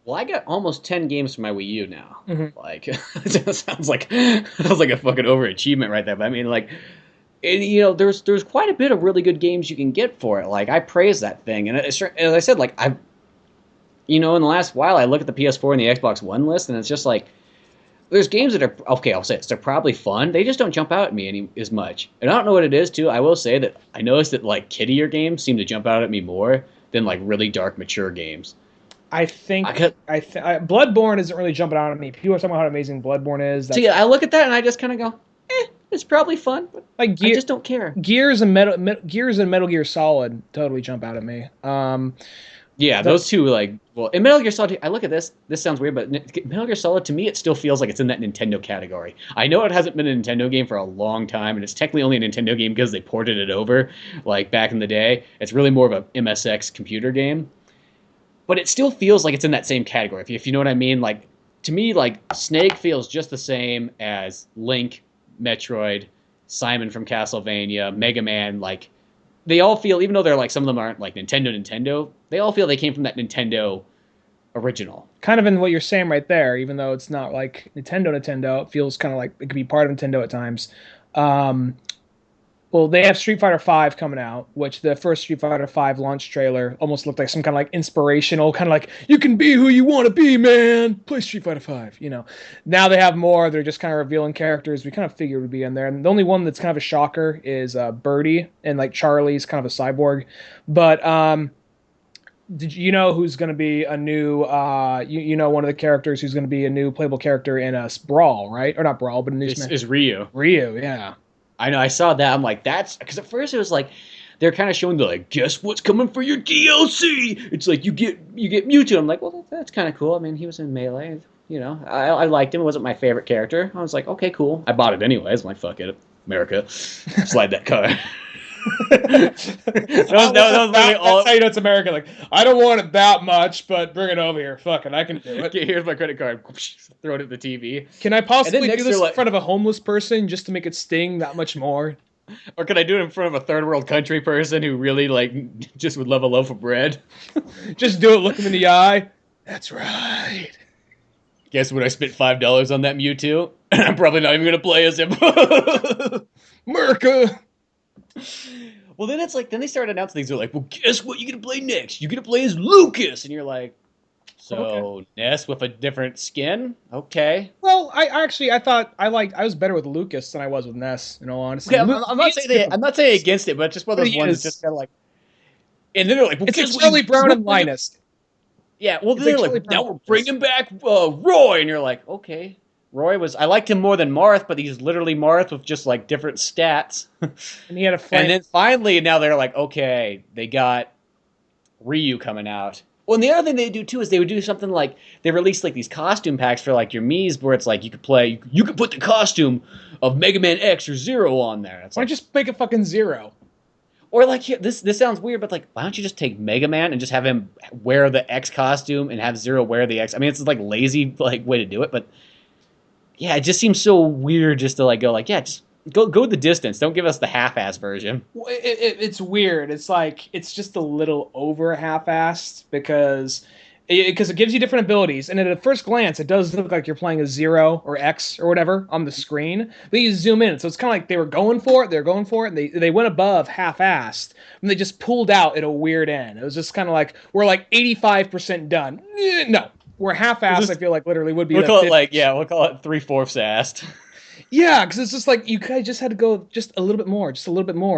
Well, I got almost 10 games for my Wii U now. Mm-hmm. Like, it sounds like a fucking overachievement right there. But I mean, like, there's quite a bit of really good games you can get for it. Like, I praise that thing, and as I said, like in the last while, I look at the PS4 and the Xbox One list, and it's just like. There's games that are, okay, I'll say it, they're probably fun. They just don't jump out at me as much. And I don't know what it is, too. I will say that I noticed that, like, kiddier games seem to jump out at me more than, like, really dark, mature games. I think Bloodborne isn't really jumping out at me. People are talking about how amazing Bloodborne is. So, yeah, I look at that and I just kind of go, it's probably fun. But like I just don't care. Gears and Metal Gear Solid totally jump out at me. Yeah, those two, like, well, in Metal Gear Solid, I look at this sounds weird, but Metal Gear Solid, to me, it still feels like it's in that Nintendo category. I know it hasn't been a Nintendo game for a long time, and it's technically only a Nintendo game because they ported it over, like, back in the day. It's really more of a MSX computer game. But it still feels like it's in that same category, if you know what I mean. Like, to me, like, Snake feels just the same as Link, Metroid, Simon from Castlevania, Mega Man, like... They all feel, even though they're like, some of them aren't like Nintendo, they all feel they came from that Nintendo original. Kind of in what you're saying right there, even though it's not like Nintendo, it feels kind of like it could be part of Nintendo at times. Well, they have Street Fighter V coming out, which the first Street Fighter V launch trailer almost looked like some kind of like inspirational, kind of like, you can be who you want to be, man. Play Street Fighter V, Now they have more. They're just kind of revealing characters we kind of figured would be in there. And the only one that's kind of a shocker is Birdie, and like Charlie's kind of a cyborg. But did you know who's going to be a new, one of the characters who's going to be a new playable character in a Brawl, right? Or not Brawl, but a new It's Ryu. Ryu, yeah. I know, I saw that. I'm like, that's... Because at first it was like, they're kind of showing the, like, guess what's coming for your DLC? It's like, you get Mewtwo. I'm like, well, that's kind of cool. I mean, he was in Melee. I liked him. It wasn't my favorite character. I was like, okay, cool. I bought it anyways. I'm like, fuck it. America. Slide that card. That's how you know it's America. Like, I don't want it that much, but bring it over here. Fuck it, I can do it. Okay, here's my credit card. Throw it at the TV. Can I possibly do this in front of a homeless person just to make it sting that much more? Or can I do it in front of a third world country person who really, like, just would love a loaf of bread? Just do it, look him in the eye. That's right. Guess what? I spent $5 on that Mewtwo? I'm probably not even going to play as him. America! Well, then it's like, then they start announcing things. They're like, well, guess what you're going to play next? You're going to play as Lucas. And you're like, so okay. Ness with a different skin? Okay. Well, I thought I was better with Lucas than I was with Ness, in all honesty. Okay, I'm not saying against it, but just one of those ones that's just kind of like, and then they're like, well, it's like Charlie Brown and Linus. Yeah, well, they're like, now we're bringing back Roy. And you're like, okay. Roy I liked him more than Marth, but he's literally Marth with just, like, different stats. And he had a flame. And then finally, now they're like, okay, they got Ryu coming out. Well, and the other thing they do, too, is they would do something like, they release, like, these costume packs for, like, your Miis, where it's like, you could put the costume of Mega Man X or Zero on there. It's why like, don't you just make a fucking Zero? Or, like, this sounds weird, but, like, why don't you just take Mega Man and just have him wear the X costume and have Zero wear the X? I mean, it's, like, lazy, like, way to do it, but... Yeah, it just seems so weird just to, like, go, like, yeah, just Go with the distance. Don't give us the half-ass version. It's weird. It's like it's just a little over half-assed because it gives you different abilities, and at a first glance, it does look like you're playing a 0 or X or whatever on the screen. But you zoom in, so it's kind of like they were going for it, and they went above half-assed, and they just pulled out at a weird end. It was just kind of like we're like 85% done. No, we're half-assed. I feel like literally would be. We'll call it we'll call it 3/4 assed. Yeah, because it's just like you guys just had to go just a little bit more.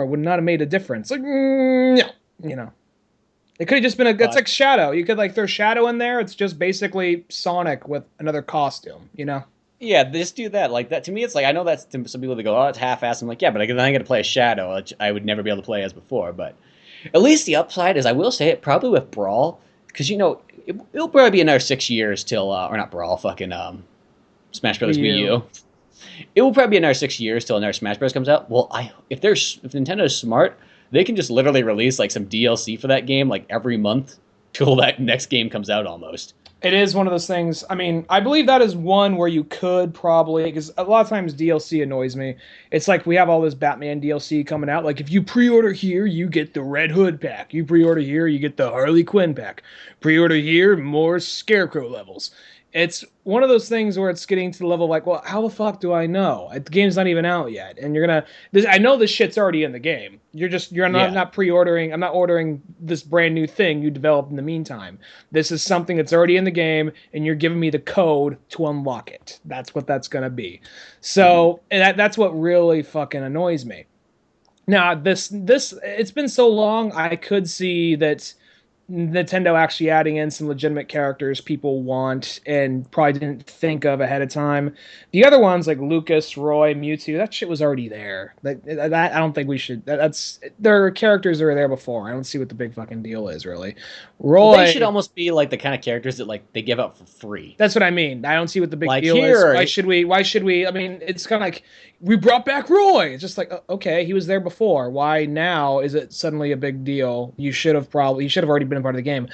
Would not have made a difference. Like, no, it could have just been it's like Shadow. You could like throw Shadow in there. It's just basically Sonic with another costume. Yeah, just do that. Like that to me, it's like I know that's to some people that go, "Oh, it's half-assed." I'm like, yeah, but I get to play a Shadow, which I would never be able to play as before. But at least the upside is, I will say it probably with Brawl, because it'll probably be another 6 years till, or not Brawl, fucking Smash Bros. Wii U. It will probably be another 6 years till another Smash Bros. Comes out. Well, if Nintendo's smart, they can just literally release like some DLC for that game like every month till that next game comes out almost. It is one of those things. I mean, I believe that is one where you could probably, because a lot of times DLC annoys me. It's like we have all this Batman DLC coming out. Like if you pre-order here, you get the Red Hood pack. You pre-order here, you get the Harley Quinn pack. Pre-order here, more Scarecrow levels. It's one of those things where it's getting to the level like, well, how the fuck do I know? The game's not even out yet, and I know this shit's already in the game. You're not pre-ordering. I'm not ordering this brand new thing you developed in the meantime. This is something that's already in the game, and you're giving me the code to unlock it. That's what that's gonna be. So that's what really fucking annoys me. Now this it's been so long. I could see that Nintendo actually adding in some legitimate characters people want and probably didn't think of ahead of time. The other ones like Lucas, Roy, Mewtwo, that shit was already there. That I don't think we should. There are characters that were there before. I don't see what the big fucking deal is really. Roy, they should almost be like the kind of characters that like they give out for free. That's what I mean. I don't see what the big deal is. Why should we? I mean, it's kind of like we brought back Roy. It's just like okay, he was there before. Why now is it suddenly a big deal? He should have already been a part of the game.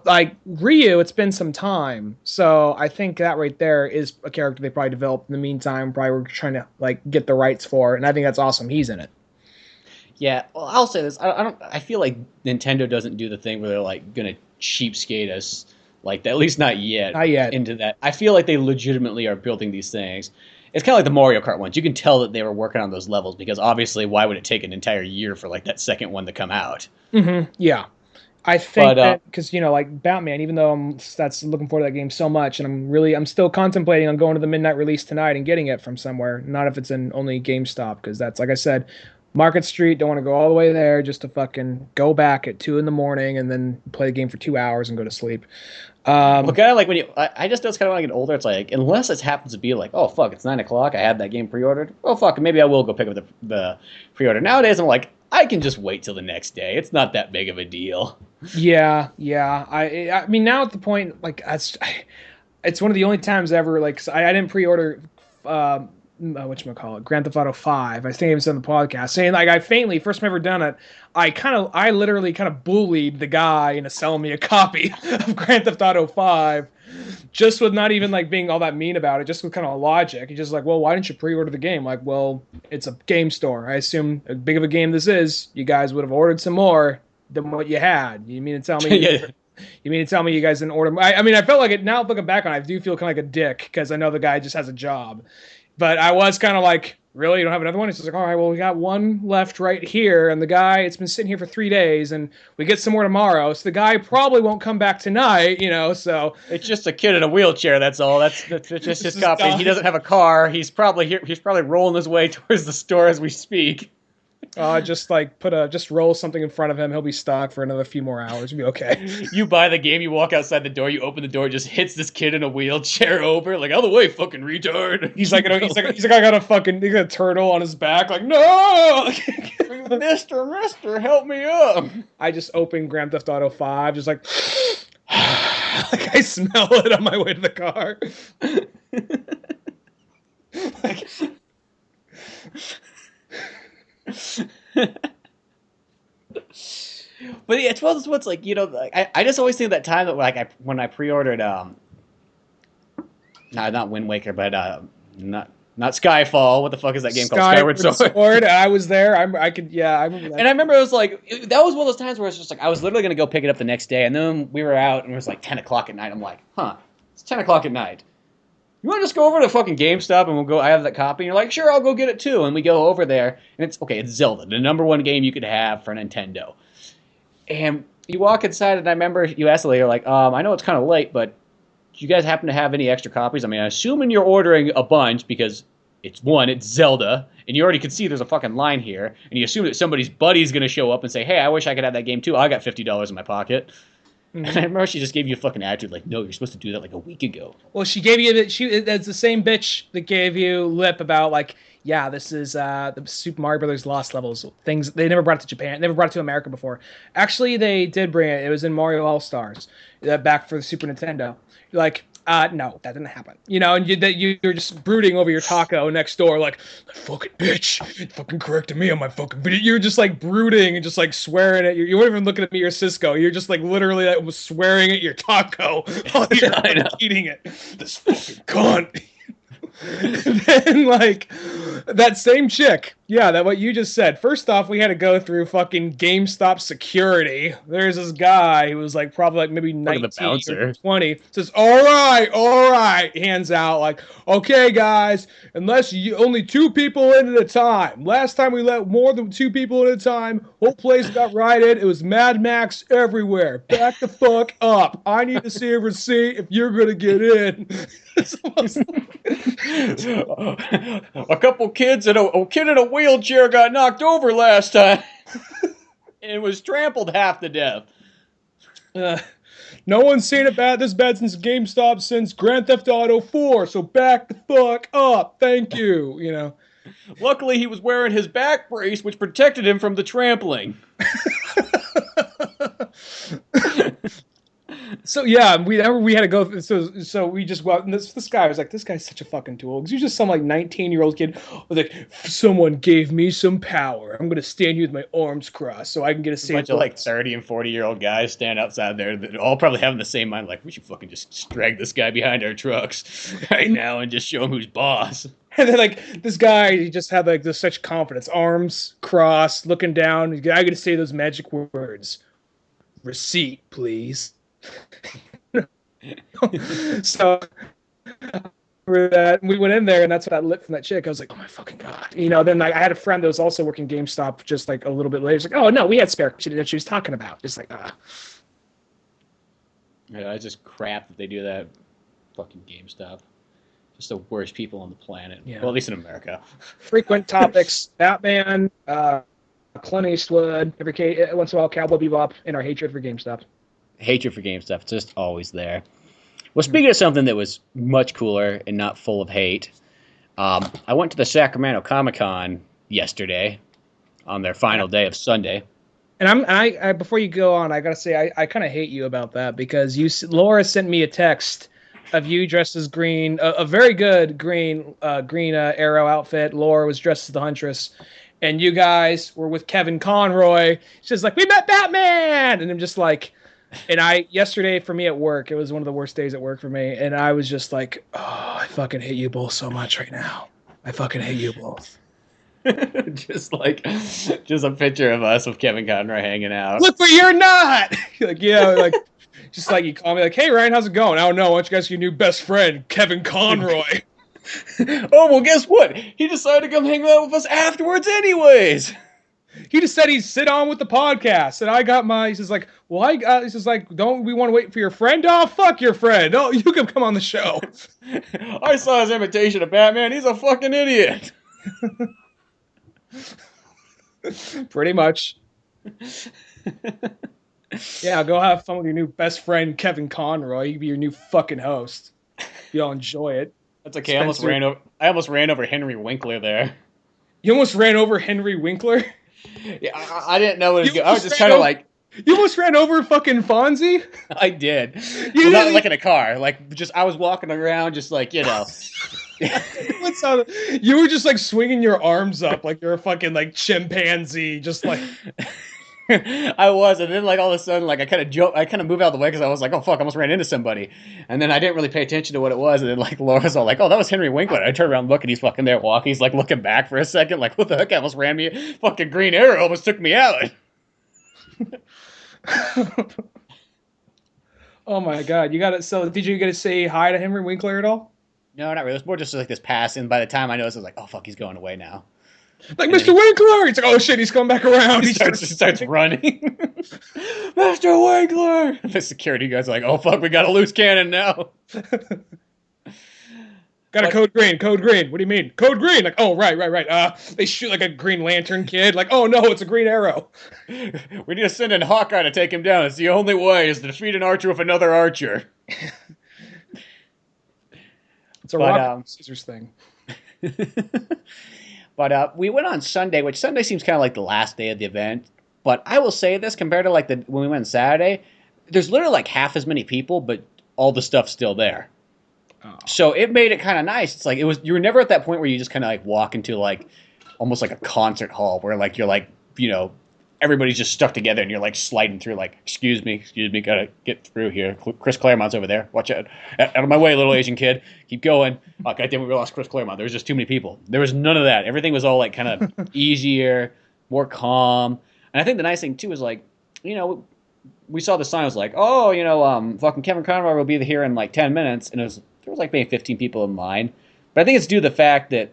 Like Ryu, it's been some time, so I think that right there is a character they probably developed in the meantime. Probably were trying to like get the rights for, and I think that's awesome. He's in it. Yeah, well, I'll say this. I feel like Nintendo doesn't do the thing where they're like gonna cheapskate us like that. At least not yet. Not yet. Into that, I feel like they legitimately are building these things. It's kind of like the Mario Kart ones. You can tell that they were working on those levels because obviously, why would it take an entire year for like that second one to come out? Mm-hmm. Yeah. I think that because like Batman, even though I'm looking forward to that game so much, and I'm still contemplating on going to the midnight release tonight and getting it from somewhere. Not if it's in only GameStop, because that's like I said, Market Street. Don't want to go all the way there just to fucking go back at 2 a.m. and then play the game for 2 hours and go to sleep. Well, kind of like when I just know it's kind of when I get older. It's like unless it happens to be like, oh fuck, it's 9 o'clock. I had that game pre-ordered. Oh fuck, maybe I will go pick up the pre-order. Nowadays, I'm like, I can just wait till the next day. It's not that big of a deal. Yeah. I mean, now at the point, like, it's one of the only times ever, like, I didn't pre-order, whatchamacallit, Grand Theft Auto 5. I think I even said on the podcast, saying, like, first time I've ever done it, I literally kind of bullied the guy into selling me a copy of Grand Theft Auto 5. Just with not even like being all that mean about it, just with kind of logic. He's just like, well, why didn't you pre-order the game? Like, well, it's a game store. I assume as big of a game this is, you guys would have ordered some more than what you had. You mean to tell me? You mean to tell me you guys didn't order? I mean, I felt like it. Now looking back on it, I do feel kind of like a dick because I know the guy just has a job. But I was kind of like, really? You don't have another one? He's just like, all right, well, we got one left right here. And the guy, it's been sitting here for 3 days, and we get some more tomorrow. So the guy probably won't come back tonight, so. It's just a kid in a wheelchair, that's all. That's just his copy. He doesn't have a car. He's probably here. He's probably rolling his way towards the store as we speak. Just like just roll something in front of him. He'll be stuck for another few more hours. You'll be okay. You buy the game, you walk outside the door, you open the door, it just hits this kid in a wheelchair over, like, out of the way, fucking retard. He's like, I got a turtle on his back, like, no! Mister, help me up. I just opened Grand Theft Auto 5, just like, like I smell it on my way to the car. Like, but yeah, it's one of those ones like, I just always think of that time that like when I pre-ordered not Wind Waker, but not Not Skyfall. What the fuck is that game called? Skyward Sword. I was there. I remember that. And I remember it was like, that was one of those times where it's just like, I was literally going to go pick it up the next day. And then we were out and it was like 10 o'clock at night. I'm like, it's 10 o'clock at night. You want to just go over to fucking GameStop and we'll go, I have that copy. And you're like, sure, I'll go get it too. And we go over there and it's Zelda, the number one game you could have for Nintendo. And you walk inside and I remember you asked the lady, like, I know it's kind of late, but do you guys happen to have any extra copies? I mean, I'm assuming you're ordering a bunch because it's Zelda, and you already can see there's a fucking line here, and you assume that somebody's buddy's going to show up and say, hey, I wish I could have that game too. I got $50 in my pocket. Mm-hmm. And I remember she just gave you a fucking attitude like, no, you're supposed to do that like a week ago. Well, she gave you that's the same bitch that gave you lip about like, yeah, this is the Super Mario Brothers Lost levels. Things they never brought it to Japan, never brought it to America before. Actually, they did bring it. It was in Mario All Stars, back for the Super Nintendo. You're like, no, that didn't happen. You know, and you're just brooding over your taco next door, like, that fucking bitch, fucking corrected me on my fucking video. You're just like brooding and just like swearing at you weren't even looking at me or Cisco. You're just like literally like swearing at your taco while you're eating it. This fucking cunt. And then like that same chick, that what you just said. First off, we had to go through fucking GameStop security. There's this guy who was like probably like maybe 19 or 20. Says, all right, hands out like, okay guys, unless only 2 people in at a time. Last time we let more than 2 people in at a time, whole place got rioted. It was Mad Max everywhere. Back the fuck up. I need to see a receipt if you're gonna get in. A couple kids and a kid in a wheelchair got knocked over last time and was trampled half to death. No one's seen it this bad since GameStop since Grand Theft Auto 4, so back the fuck up. Thank you, you know. Luckily, he was wearing his back brace, which protected him from the trampling. So yeah, we had to go. So we just went. And this guy was like, this guy's such a fucking tool. Because you're just some like 19-year-old kid. Was like, someone gave me some power. I'm gonna stand here with my arms crossed so I can get a bunch of like 30 and 40-year-old guys stand outside there that all probably having the same mind. Like, we should fucking just drag this guy behind our trucks right now and just show him who's boss. And then like this guy, he just had like this such confidence, arms crossed, looking down. I got to say those magic words. Receipt, please. So we went in there and that's what I lit from that chick. I was like, oh my fucking god, you know. Then like, I had a friend that was also working GameStop just like a little bit later. She's like, oh no, we had spare. She didn't know what she was talking about. Just like Yeah, it's just crap that they do that. Fucking GameStop, just the worst people on the planet. Yeah. Well, at least in America. Frequent topics: Batman, Clint Eastwood, once in a while Cowboy Bebop, and our hatred for GameStop. Hatred for GameStop, just always there. Well, speaking of something that was much cooler and not full of hate, I went to the Sacramento Comic Con yesterday on their final day of Sunday. And I before you go on, I gotta say I kind of hate you about that because Laura sent me a text of you dressed as green, a very good green Arrow outfit. Laura was dressed as the Huntress. And you guys were with Kevin Conroy. She's like, we met Batman! And I'm just like... And yesterday for me at work, it was one of the worst days at work for me. And I was just like, oh, I fucking hate you both so much right now. I fucking hate you both. just a picture of us with Kevin Conroy hanging out. Look, but you're not! Like, yeah, like, just like you call me like, hey, Ryan, how's it going? I don't know. Why don't you guys get your new best friend, Kevin Conroy? Oh, well, guess what? He decided to come hang out with us afterwards anyways. He just said he'd sit on with the podcast. And I got he's like, well, he's just like, don't we want to wait for your friend? Oh, fuck your friend. Oh, you can come on the show. I saw his imitation of Batman. He's a fucking idiot. Pretty much. Yeah, go have fun with your new best friend, Kevin Conroy. You can be your new fucking host. You'll enjoy it. That's okay. I almost ran over Henry Winkler there. You almost ran over Henry Winkler? Yeah, I didn't know what it was. I was just kind of like... You almost ran over fucking Fonzie? I did. Well, not like in a car. Like, just I was walking around just like, you know... You were just like swinging your arms up like you're a fucking like chimpanzee, just like... I was, and then like all of a sudden, like I kind of moved out of the way because I was like, oh fuck, I almost ran into somebody, and then I didn't really pay attention to what it was, and then like Laura's all like, oh, that was Henry Winkler. I turned around, and look, and he's fucking there walking. He's like looking back for a second, like what the heck? I almost ran me. Fucking Green Arrow almost took me out. Oh my god, you got it. So did you get to say hi to Henry Winkler at all? No, not really. It was more just like this pass, and by the time I noticed, I was like, oh fuck, he's going away now. Like, And Mr. then Winkler! It's like, oh shit, he's coming back around. He starts running. Mr. Winkler! The security guys are like, oh fuck, we got a loose cannon now. Got a code green, code green. What do you mean? Code green! Like, oh, right. They shoot like a Green Lantern kid. Like, oh no, it's a Green Arrow. We need to send in Hawkeye to take him down. It's the only way is to defeat an archer with another archer. It's a rock scissors thing. But we went on Sunday, which Sunday seems kind of like the last day of the event. But I will say this, compared to like when we went Saturday, there's literally like half as many people, but all the stuff's still there. Oh. So it made it kind of nice. It's like you were never at that point where you just kind of like walk into like almost like a concert hall where like you're like, you know, everybody's just stuck together and you're like sliding through like, excuse me, gotta get through here. Chris Claremont's over there. Watch out. Out of my way, little Asian kid. Keep going. Oh, goddamn, we lost Chris Claremont. There was just too many people. There was none of that. Everything was all like kind of easier, more calm. And I think the nice thing too is like, you know, we saw the sign. It was like, oh, you know, fucking Kevin Conroy will be here in like 10 minutes. And there was like maybe 15 people in line. But I think it's due to the fact that,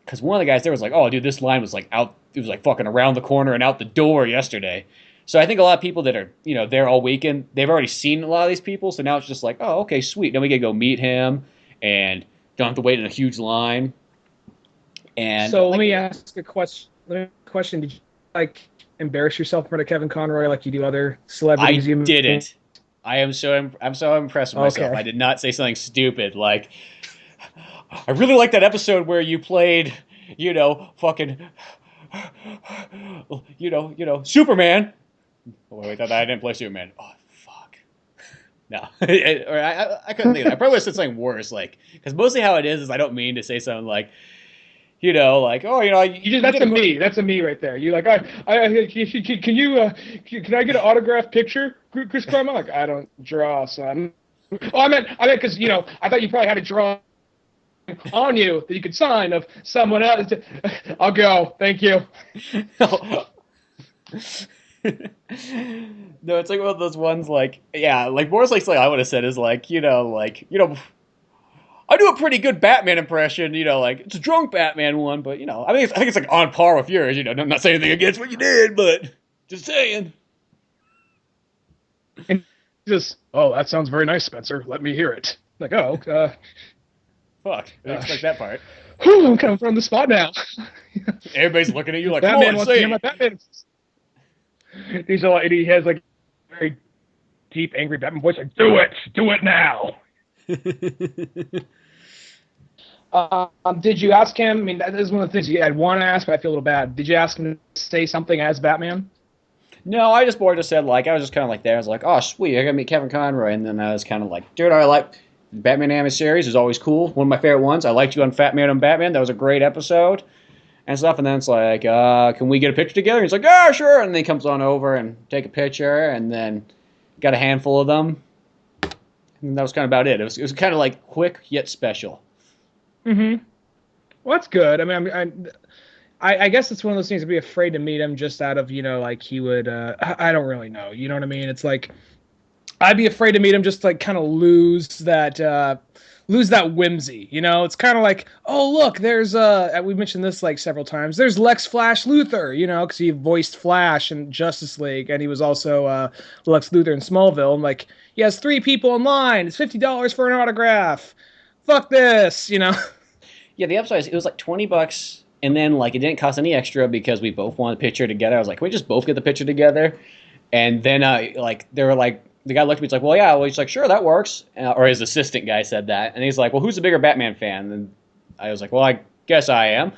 because one of the guys there was like, oh, dude, this line was like out. It was like fucking around the corner and out the door yesterday. So I think a lot of people that are, you know, there all weekend, they've already seen a lot of these people. So now it's just like, oh, okay, sweet. Then we get to go meet him and don't have to wait in a huge line. And so let me ask a question. Did you like embarrass yourself in front of Kevin Conroy like you do other celebrities? I didn't. I'm so impressed with myself. I did not say something stupid like, I really like that episode where you played, you know, fucking, you know, Superman. Oh, wait, I didn't play Superman. Oh, fuck. No. I couldn't think of that. I probably would have said something worse, like, because mostly how it is I don't mean to say something like, you know, like, oh, you know, that's a me right there. You like, can I get an autographed picture, Chris Claremont? Like, I don't draw, son. Oh, I meant, because you know, I thought you probably had a drawing on you that you could sign of someone else. I'll go. Thank you. No, it's like one of those ones like, yeah, like more like something I would have said is like, you know, I do a pretty good Batman impression, you know, like it's a drunk Batman one, but you know, I think it's like on par with yours, you know. I'm not saying anything against what you did, but just saying. And just, oh, that sounds very nice, Spencer. Let me hear it. Like, oh, fuck, I didn't expect that part. Whew, I'm kind of on the spot now. Everybody's looking at you like, Batman come on, wants to hear my Batman. He has like very deep, angry Batman voice. Like, do it now. Did you ask him? I mean, that is one of the things I'd want to ask, but I feel a little bad. Did you ask him to say something as Batman? No, I just more just said like I was just kind of like there. I was like, oh sweet, I gotta meet Kevin Conroy, and then I was kind of like, dude, I like Batman Animated Series is always cool. One of my favorite ones. I liked you on Fat Man and Batman. That was a great episode and stuff. And then it's like, can we get a picture together? And he's like, yeah, sure. And then he comes on over and take a picture, and then got a handful of them. And that was kind of about it. It was kind of like quick yet special. Mm-hmm. Well, that's good. I mean, I guess it's one of those things to be afraid to meet him just out of, you know, like he would, I don't really know. You know what I mean? It's like, I'd be afraid to meet him just to, like kind of lose that whimsy, you know? It's kind of like, oh, look, there's, we mentioned this like several times. There's Lex Flash Luthor, you know, because he voiced Flash in Justice League, and he was also Lex Luthor in Smallville. And like, he has 3 people in line. It's $50 for an autograph. Fuck this, you know? Yeah, the upside is it was like $20, and then like it didn't cost any extra because we both wanted a picture together. I was like, can we just both get the picture together? And then like they were like, the guy looked at me, he's like, well, yeah. Well, he's like, sure, that works. Or his assistant guy said that. And he's like, well, who's the bigger Batman fan? And I was like, well, I guess I am.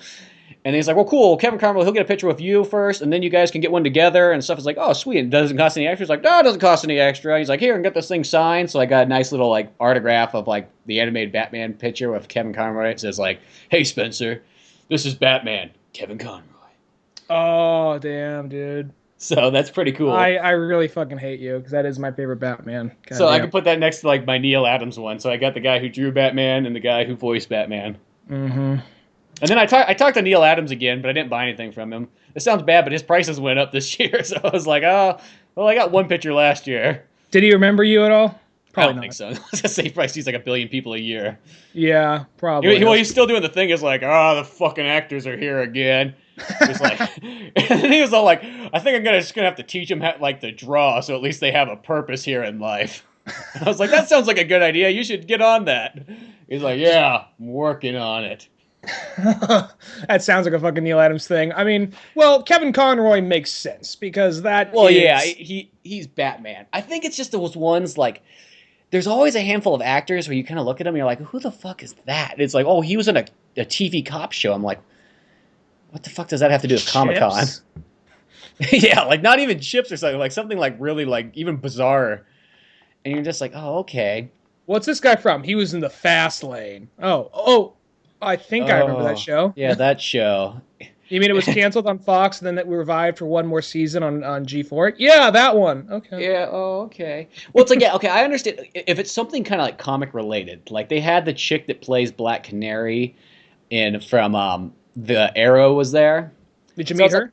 And he's like, well, cool. Kevin Conroy, he'll get a picture with you first, and then you guys can get one together and stuff. It's like, oh, sweet. It doesn't cost any extra. He's like, no, it doesn't cost any extra. He's like, here, and get this thing signed. So I got a nice little like autograph of like the animated Batman picture with Kevin Conroy. It says like, hey, Spencer, this is Batman, Kevin Conroy. Oh, damn, dude. So that's pretty cool. I really fucking hate you because that is my favorite Batman. God so I damn. can put that next to like my Neil Adams one. So I got the guy who drew Batman and the guy who voiced Batman. Mm-hmm. And then I talked to Neil Adams again, but I didn't buy anything from him. It sounds bad, but his prices went up this year, so I was like, oh, well, I got one picture last year. Did he remember you at all? I don't think so. I was gonna say he probably sees like 1 billion people a year. Yeah, probably. Well, he's still doing the thing. Is like, oh, the fucking actors are here again. He's like, and then he was all like, I think I'm just gonna have to teach them how, like to draw, so at least they have a purpose here in life. I was like, that sounds like a good idea. You should get on that. He's like, yeah, I'm working on it. That sounds like a fucking Neil Adams thing. I mean, well, Kevin Conroy makes sense because that. Well, is... yeah, he's Batman. I think it's just those ones like. There's always a handful of actors where you kind of look at them and you're like, who the fuck is that? And it's like, oh, he was in a TV cop show. I'm like, what the fuck does that have to do with Comic-Con? Yeah, like not even Chips or something like really like even bizarre. And you're just like, oh, okay. What's this guy from? He was in the Fast Lane. Oh, I think I remember that show. Yeah, that show. You mean it was canceled on Fox and then that we revived for one more season on G4? Yeah, that one. Okay. Yeah, okay. Well, it's like, yeah, okay, I understand. If it's something kind of like comic related, like they had the chick that plays Black Canary from the Arrow was there. Did you meet her? Like,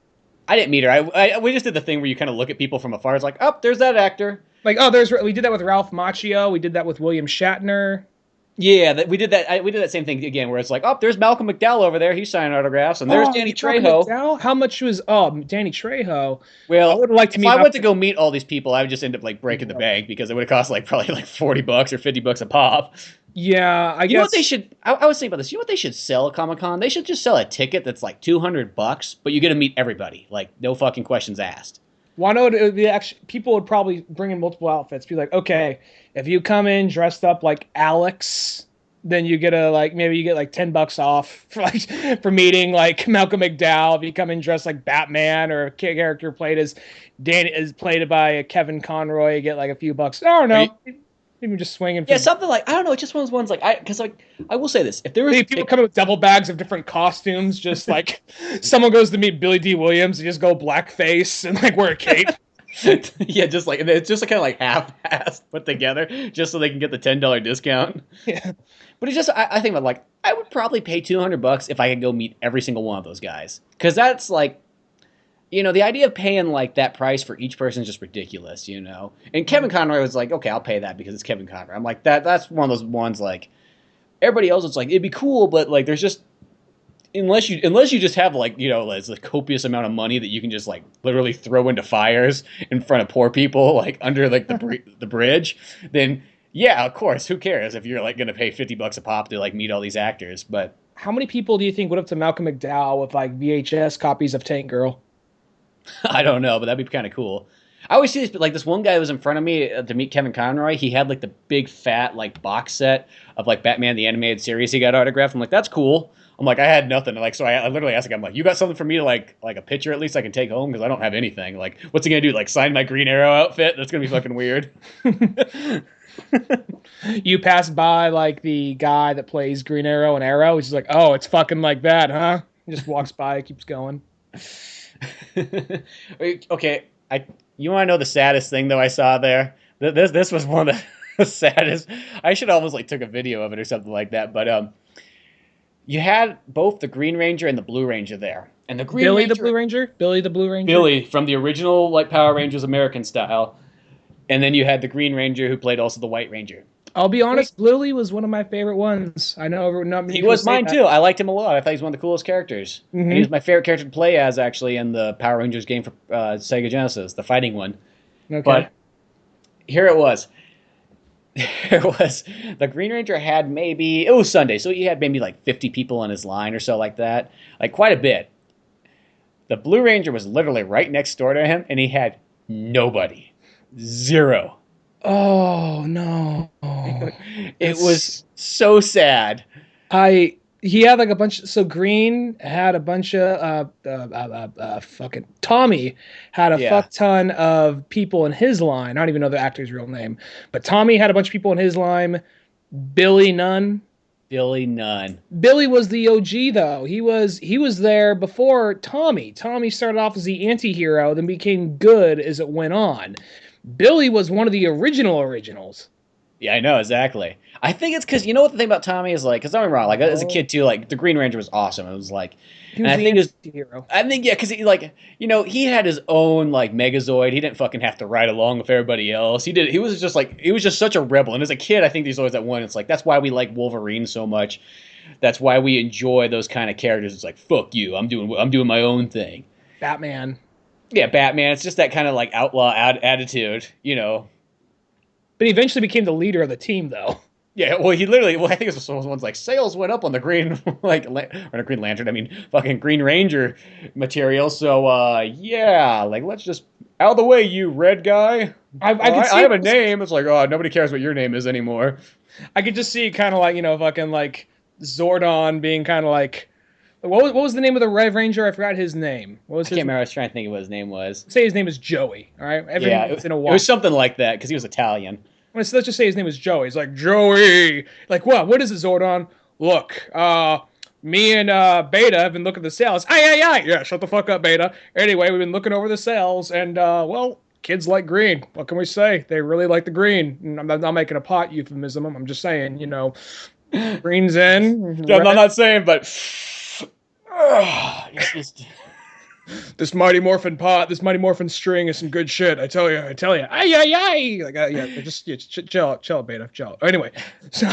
I didn't meet her. We just did the thing where you kind of look at people from afar. It's like, oh, there's that actor. Like, we did that with Ralph Macchio. We did that with William Shatner. Yeah, we did that. We did that same thing again, where it's like, oh, there's Malcolm McDowell over there. He's signing autographs, and there's Danny Trejo. McDowell? How much was Danny Trejo? Well, I would like to meet. If I went to go meet all these people, I would just end up like breaking the bank because it would have cost like probably like $40 or $50 a pop. Yeah, I guess. You know what they should? I was thinking about this. You know what they should sell at Comic-Con? They should just sell a ticket that's like $200, but you get to meet everybody, like no fucking questions asked. Well, I know it would be actually, people would probably bring in multiple outfits. Be like, okay, if you come in dressed up like Alex, then you get maybe you get like $10 off for meeting like Malcolm McDowell. If you come in dressed like Batman or a character played by Kevin Conroy, you get like a few bucks. I don't know. Maybe just swinging. Yeah, something like, I don't know. It's just one of those ones like I will say this: if there was people coming with double bags of different costumes, just like someone goes to meet Billy D. Williams, and just go blackface and like wear a cape. Yeah, just like it's just kind of like half-assed put together, just so they can get the $10 discount. Yeah, but it's just I think about like I would probably pay $200 if I could go meet every single one of those guys, because that's like. You know, the idea of paying like that price for each person is just ridiculous, you know. And Kevin Conroy was like, okay, I'll pay that because it's Kevin Conroy. I'm like, that's one of those ones like everybody else. It's like it'd be cool, but like there's just unless you just have like there's a copious amount of money that you can just like literally throw into fires in front of poor people like under like the bridge, then yeah, of course, who cares if you're like gonna pay $50 a pop to like meet all these actors? But how many people do you think went up to Malcolm McDowell with like VHS copies of Tank Girl? I don't know, but that'd be kind of cool. I always see this, but like this one guy was in front of me to meet Kevin Conroy. He had like the big fat like box set of like Batman the Animated Series. He got autographed. I'm like, that's cool. I'm like, I had nothing. Like, so I literally asked him, I'm like, you got something for me to like a picture at least I can take home because I don't have anything. Like, what's he gonna do? Like, sign my Green Arrow outfit? That's gonna be fucking weird. You pass by like the guy that plays Green Arrow and Arrow. He's just like, oh, it's fucking like that, huh? He just walks by, keeps going. Okay, you want to know the saddest thing though I saw there? This was one of the saddest. I should almost like took a video of it or something like that. But you had both the Green Ranger and the Blue Ranger there, and the Green Billy Ranger, the Blue Ranger, Billy the Blue Ranger, Billy from the original like Power Rangers American style, and then you had the Green Ranger who played also the White Ranger. I'll be honest, Billy was one of my favorite ones. I know not many he was mine that. too. I liked him a lot. I thought he was one of the coolest characters. Mm-hmm. And he was my favorite character to play as actually in the Power Rangers game for Sega Genesis, the fighting one. Okay. But here it was. There was the Green Ranger had maybe it was Sunday, so he had maybe like 50 people on his line or so like that, like quite a bit. The Blue Ranger was literally right next door to him, and he had nobody, zero. Oh no! It was so sad. He had like a bunch. So Green had a bunch of fucking Tommy had a fuck ton of people in his line. I don't even know the actor's real name, but Tommy had a bunch of people in his line. Billy none. Billy Nunn. Billy was the OG though. He was there before Tommy. Tommy started off as the anti-hero, then became good as it went on. Billy was one of the originals. Yeah, I know, exactly. I think it's because, you know what the thing about Tommy is like, because don't get me wrong, like, as a kid too, like, the Green Ranger was awesome. It was like, He was and the anti-hero. I think, yeah, because he, like, you know, he had his own, like, Megazord. He didn't fucking have to ride along with everybody else. He was just such a rebel. And as a kid, I think there's always that one, it's like, that's why we like Wolverine so much. That's why we enjoy those kind of characters. It's like, fuck you, I'm doing my own thing. Batman. Yeah, Batman. It's just that kind of, like, outlaw attitude, you know. But he eventually became the leader of the team, though. Yeah, well, I think it was one's like sales went up on the Green, like, or the Green Lantern. I mean, fucking Green Ranger material. So, yeah, like, let's just out of the way, you red guy. I have a name. It's like, oh, nobody cares what your name is anymore. I could just see kind of like, you know, fucking like Zordon being kind of like, what was the name of the Red Ranger? I forgot his name. What was I can't remember. I was trying to think of what his name was. Say his name is Joey. All right, it was something like that because he was Italian. Let's just say his name is Joey. He's like, Joey. Like, what? What is it, Zordon? Look, me and Beta have been looking at the sales. Aye. Yeah, shut the fuck up, Beta. Anyway, we've been looking over the sales, and, well, kids like green. What can we say? They really like the green. I'm not making a pot euphemism. I'm just saying, you know, green's in. I'm not saying, but... This Mighty Morphin pot, this Mighty Morphin string is some good shit. I tell you. Aye. Like, yeah, just chill, Beta, chill. Anyway, so.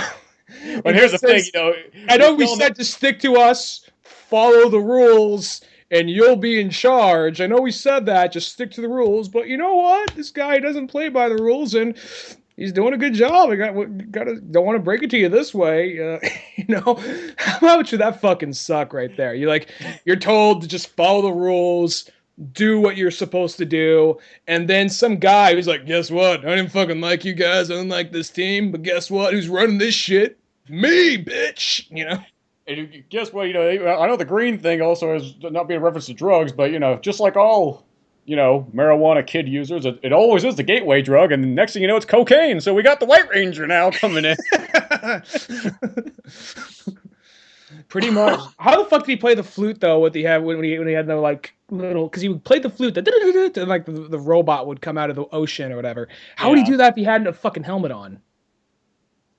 But here's the thing, you know. I know we said to stick to us, follow the rules, and you'll be in charge. I know we said that, just stick to the rules. But you know what? This guy doesn't play by the rules, and he's doing a good job. Don't want to break it to you this way. You know, how much would that fucking suck right there? You're told to just follow the rules, do what you're supposed to do, and then some guy who's like, guess what? I didn't fucking like you guys. I don't like this team, but guess what? Who's running this shit? Me, bitch. You know. And guess what? You know, I know the green thing also is not being a reference to drugs, but you know, just like all, you know, marijuana kid users, it always is the gateway drug, and the next thing you know, it's cocaine. So we got the White Ranger now coming in. Pretty much. How the fuck did he play the flute though? When he had no like little, because he would play the flute, and like the robot would come out of the ocean or whatever. How would he do that if he hadn't a fucking helmet on?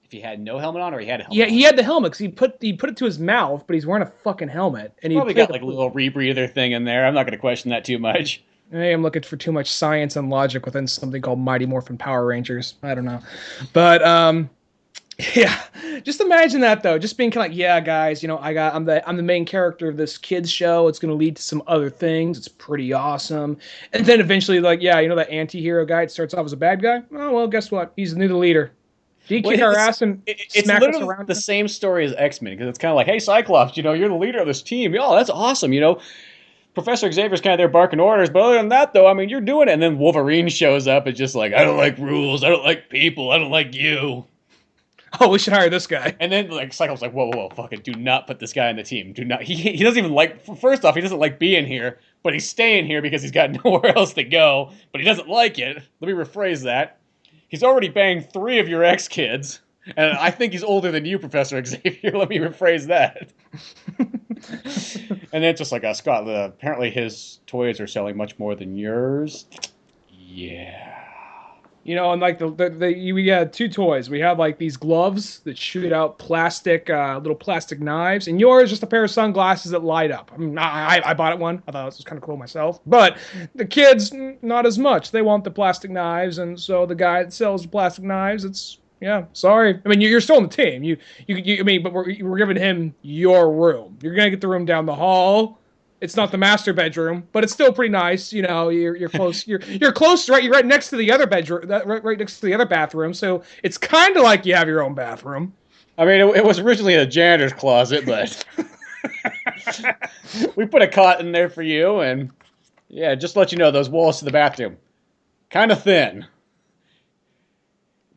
If he had no helmet on, or he had a helmet? Yeah, he had the helmet because he put it to his mouth, but he's wearing a fucking helmet, and he probably got like a little rebreather thing in there. I'm not going to question that too much. I am looking for too much science and logic within something called Mighty Morphin Power Rangers. I don't know, but yeah, just imagine that though. Just being kind of like, yeah, guys, you know, I'm the main character of this kids show. It's going to lead to some other things. It's pretty awesome, and then eventually, like, yeah, you know, that anti-hero guy starts off as a bad guy. Oh well, guess what? He's the new leader. He kick our ass and smack us around. It's the same story as X-Men because it's kind of like, hey, Cyclops, you know, you're the leader of this team. Oh, that's awesome, you know. Professor Xavier's kind of there barking orders, but other than that, though, I mean, you're doing it. And then Wolverine shows up. It's just like, I don't like rules. I don't like people. I don't like you. Oh, we should hire this guy. And then, like, Cyclops like, whoa, fucking do not put this guy on the team. Do not. He doesn't even like, first off, he doesn't like being here, but he's staying here because he's got nowhere else to go, but he doesn't like it. Let me rephrase that. He's already banged 3 of your ex-kids. And I think he's older than you, Professor Xavier. Let me rephrase that. And then it's just like, Scott, apparently his toys are selling much more than yours. Yeah. You know, and like we had 2 toys. We had like these gloves that shoot out little plastic knives, and yours is just a pair of sunglasses that light up. I mean, I bought one. I thought it was kind of cool myself. But the kids, not as much. They want the plastic knives, and so the guy that sells the plastic knives, yeah, sorry. I mean, you're still on the team. I mean, but we're giving him your room. You're gonna get the room down the hall. It's not the master bedroom, but it's still pretty nice. You know, you're close. You're close, right? You're right next to the other bedroom, right next to the other bathroom. So it's kind of like you have your own bathroom. I mean, it was originally a janitor's closet, but we put a cot in there for you, and yeah, just to let you know, those walls to the bathroom, kind of thin.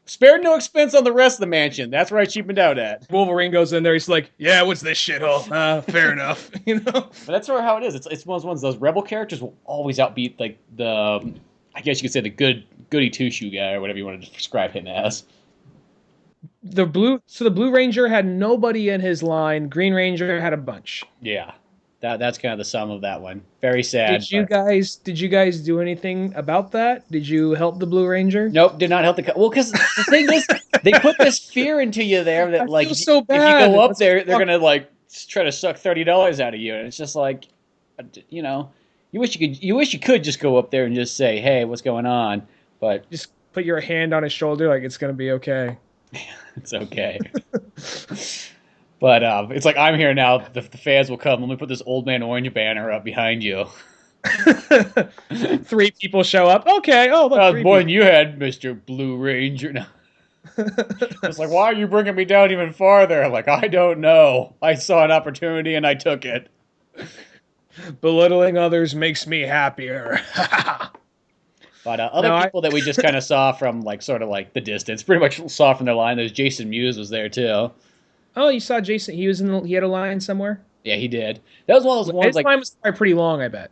Spared no expense on the rest of the mansion. That's where I cheapened out at. Wolverine goes in there. He's like, "Yeah, what's this shithole?" Fair enough, you know. But that's sort of how it is. It's one of those ones. Those rebel characters will always outbeat like I guess you could say the goody two shoe guy or whatever you want to describe him as. The Blue Ranger had nobody in his line. Green Ranger had a bunch. Yeah, that's kind of the sum of that one. Very sad. Did you guys do anything about that? Did you help the Blue Ranger? Nope, did not help the. Well, because the thing is, they put this fear into you there that I like feel so if you bad. go up That's there, they're fuck- gonna like try to suck $30 out of you, and it's just like, you know, you wish you could just go up there and just say, hey, what's going on? But Just put your hand on his shoulder, like it's gonna be okay. it's okay. But it's like I'm here now. The fans will come. Let me put this old man orange banner up behind you. 3 people show up. Okay. Oh, look. That was 3 more people. than you had, Mr. Blue Ranger. No. It's like, why are you bringing me down even farther? Like, I don't know. I saw an opportunity and I took it. Belittling others makes me happier. But other No, people that we just kind of saw from like sort of like the distance, pretty much saw from their line. There's Jason Mewes was there too. Oh, you saw Jason? He had a line somewhere. Yeah, he did. That was one of those ones His like, line was probably pretty long, I bet.